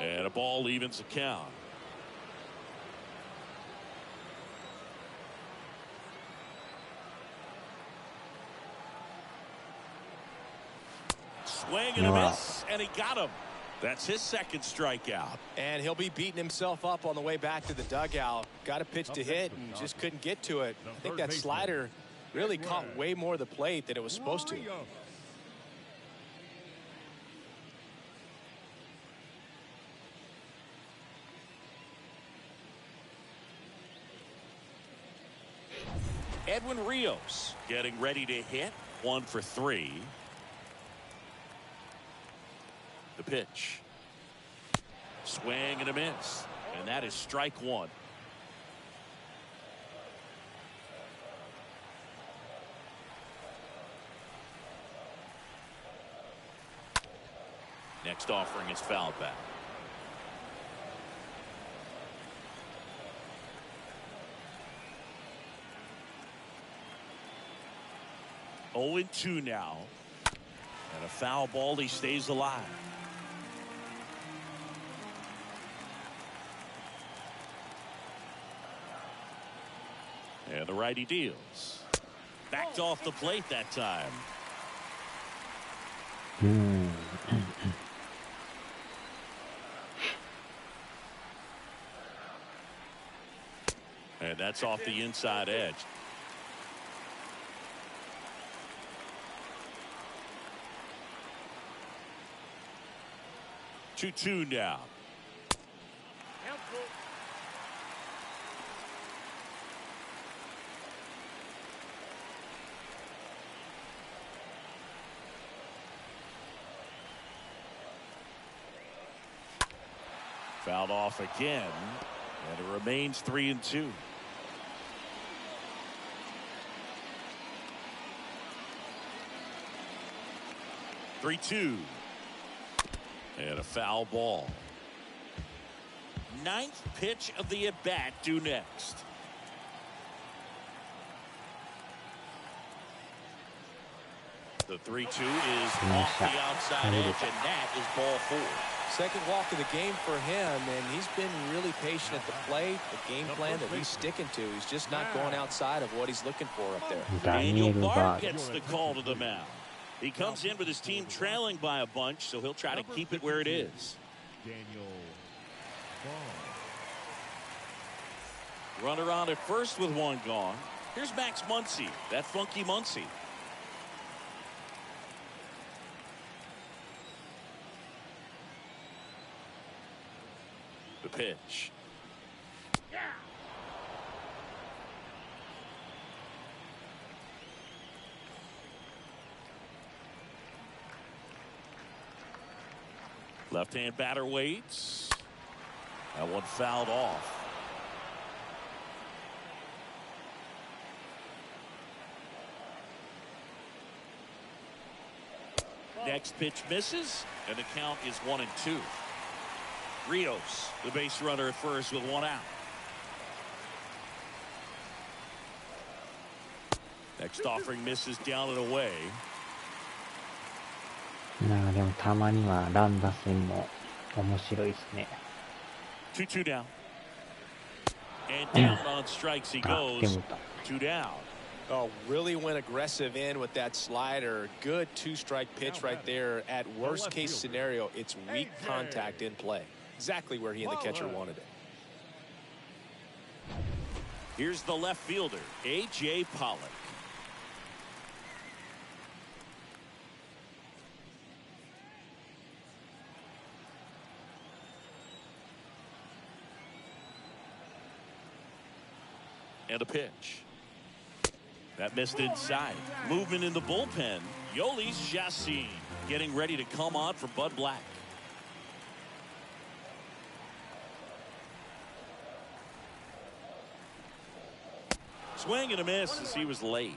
And a ball evens the count. Swing and a miss, and he got him. That's his second strikeout. And he'll be beating himself up on the way back to the dugout. Got a pitch to hit and just couldn't get to it. I think that slider really caught way more of the plate than it was supposed to. Edwin Rios getting ready to hit. 1 for 3. The pitch. Swing and a miss. And that is strike 1. Next offering is fouled back. Oh, 0-2 now. And a foul ball. He stays alive. And the righty deals. Backed off the plate that time. And that's off the inside edge. Two now. Fouled off again, and it remains 3-2. And a foul ball. 9th pitch of the at-bat due next. The 3-2 is off the outside edge, and that is ball 4. Second walk of the game for him, and he's been really patient at the plate. The game plan that he's sticking to, he's just not going outside of what he's looking for up there. Daniel Bard gets the call to the mound. He comes in with his team trailing by a bunch, so he'll try to keep it where it is. Daniel Bard. Runner on at first with one gone. Here's Max Muncy, that funky Muncy. The pitch. Left-hand batter waits. That one fouled off. Next pitch misses, and the count is 1-2. Rios, the base runner at first with one out. Next offering misses down and away. でもたまにはラン打線も面白いですね。2-2 down. And down on strikes he goes. 2 down. Oh, really went aggressive in with that slider. Good two-strike pitch right there. At worst case scenario, it's weak contact in play. Exactly where he and the catcher wanted it. Here's the left fielder, A.J. Pollock. And a pitch. That missed inside. Movement in the bullpen. Yolis Chassin getting ready to come on for Bud Black. Swing and a miss as he was late.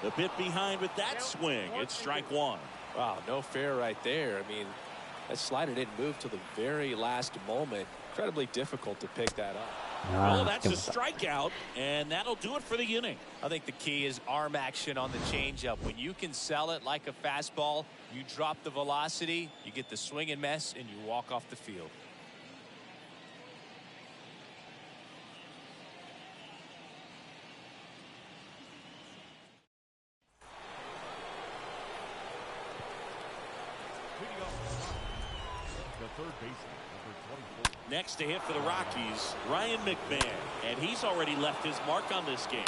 A bit behind with that swing. It's strike one. Wow, no fair right there. I mean, that slider didn't move till the very last moment. Incredibly difficult to pick that up. Oh, that's a strikeout, and that'll do it for the inning. I think the key is arm action on the changeup. When you can sell it like a fastball, you drop the velocity, you get the swing and miss, and you walk off the field. Next to hit for the Rockies, Ryan McMahon, and he's already left his mark on this game.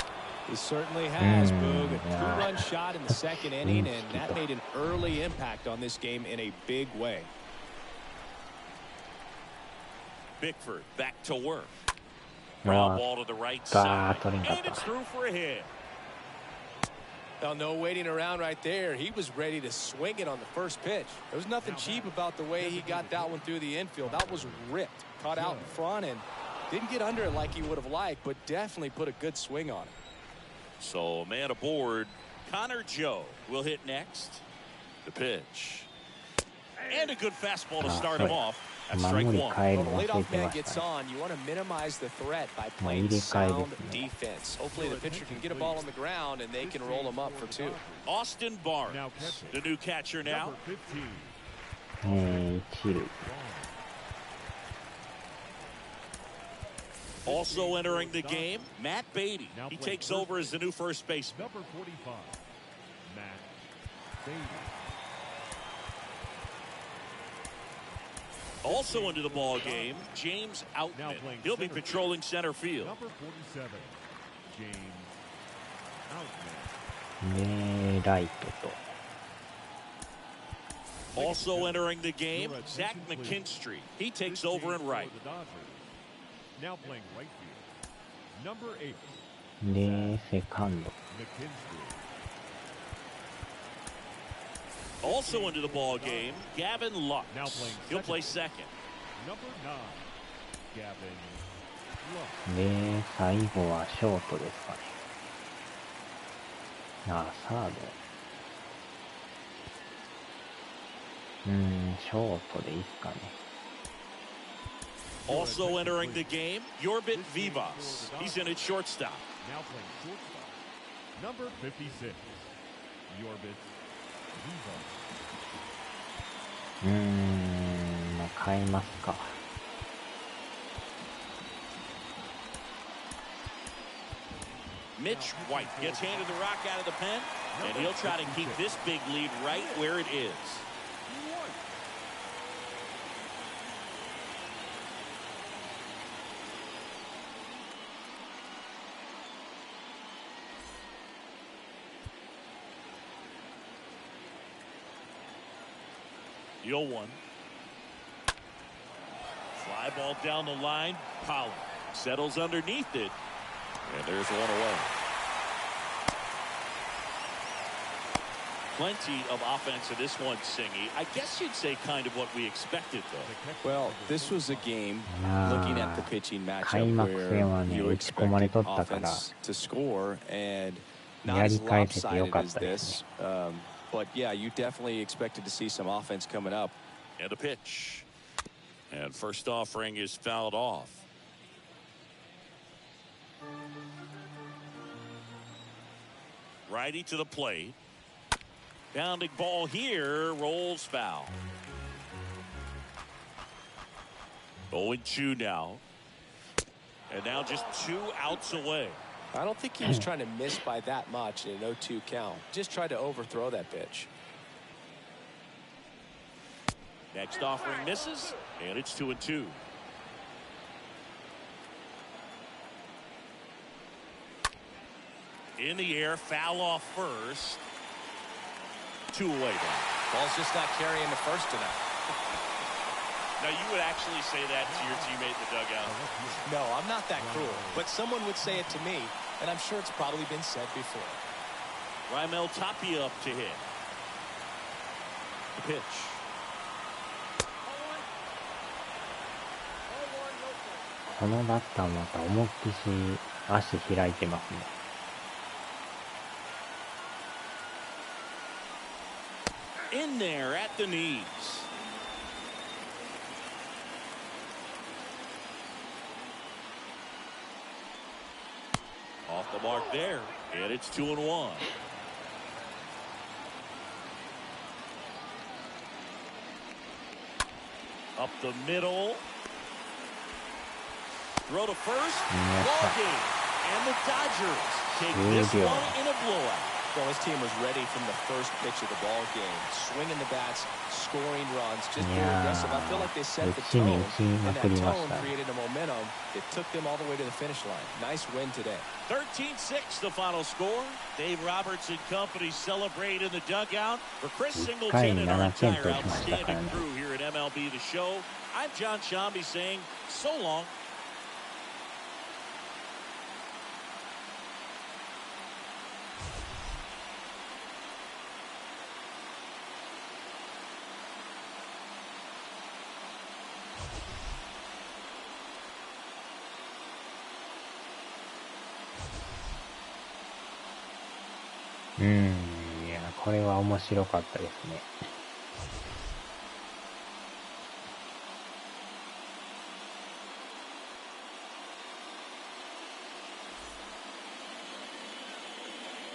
He certainly has, Boog. A two-run shot in the second inning, and that made an early impact on this game in a big way. Bickford back to work. Ground ball to the right side, and it's through for a hit. Well, no waiting around right there. He was ready to swing it on the first pitch. There was nothing cheap about the way he got that one through the infield. That was ripped, caught out in front, and didn't get under it like he would have liked, but definitely put a good swing on it. So, man aboard. Connor Joe will hit next. The pitch. And a good fastball to start him off. That's strike one. When the leadoff man gets on, you want to minimize the threat by playing sound defense. Hopefully the pitcher can get a ball on the ground and they can roll him up for two. Austin Barnes, the new catcher now. Also entering the game, Matt Beatty. He takes over as the new first baseman. Number 45, Matt Beatty. Also into the ball game, James Outman. He'll be patrolling center field. Number 47, James Outman. Also entering the game, Zach McKinstry. He takes over in right. Now playing right field, number 8. McKinstry. Also into the ball game, Gavin Lux. Now playing He'll play second. Number 9, Gavin Lux. で、最後はショートですかね。サード。ショートでいいっすかね。Also entering the game, Yorbit Vivas. He's in at shortstop. Now playing shortstop, number 56, Yorbit Vivas. 変えますか。Mitch White gets handed the rock out of the pen. And he'll try to keep this big lead right where it is. The 0-1. Fly ball down the line. Pollard settles underneath it. And there's one away. Plenty of offense in this one, Singy. I guess you'd say kind of what we expected, though. Well, this was a game, looking at the pitching matchup, where you expected offense to score, and not as lopsided as this. But, yeah, you definitely expected to see some offense coming up. And a pitch. And first offering is fouled off. Righty to the plate. Bounding ball here, rolls foul. 0-2 now. And now just 2 outs away. I don't think he was trying to miss by that much in an 0-2 count. Just tried to overthrow that pitch. Next offering misses, and it's 2-2. In the air, foul off first. 2 away now. Ball's just not carrying the first tonight. Now, you would actually say that to your teammate in the dugout? No, I'm not that cruel. But someone would say it to me, and I'm sure it's probably been said before. Raimel Tapia up to hit. The pitch. このバッターまた思いっきし足開いてますね。In there at the knees. Off the mark there, and it's 2-1. Up the middle. Throw to first. Ball game. And the Dodgers take this one in a blowout. Well, his team was ready from the first pitch of the ball game. Swinging the bats, scoring runs, just very aggressive. I feel like they set the tone, and that tone created a momentum that took them all the way to the finish line. Nice win today. 13-6 the final score. Dave Roberts and company celebrate in the dugout. For Chris Singleton and our entire outstanding crew here at MLB The Show, I'm John Shambi saying so long.いや、これは面白かったですね。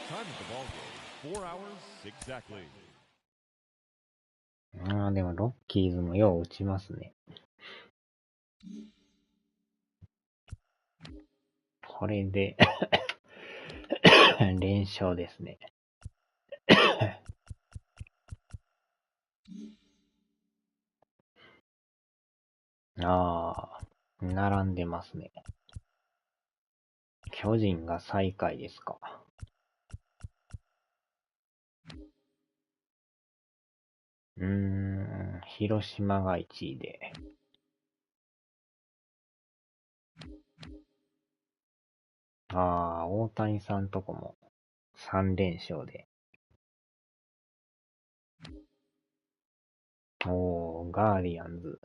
Time of the ball game, 4 hours exactly. ああ、でもロッキーズもよう打ちますね。これで連勝ですね。ああ、並んでますね。巨人が最下位ですか。広島が1位で。ああ、大谷さんとこも3連勝で。おー、ガーディアンズ。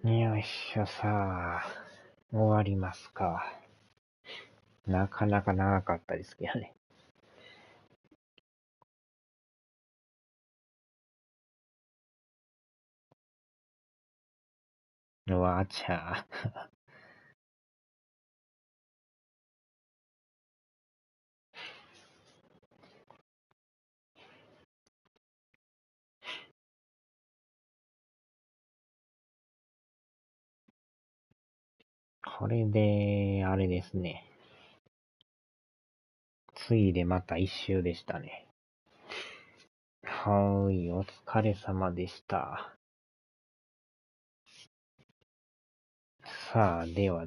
よいしょさあ、終わりますか。なかなか長かったですけどね。うわーちゃー。これで、あれですね。次でまた一周でしたね。はーい、お疲れ様でした。さあ、では。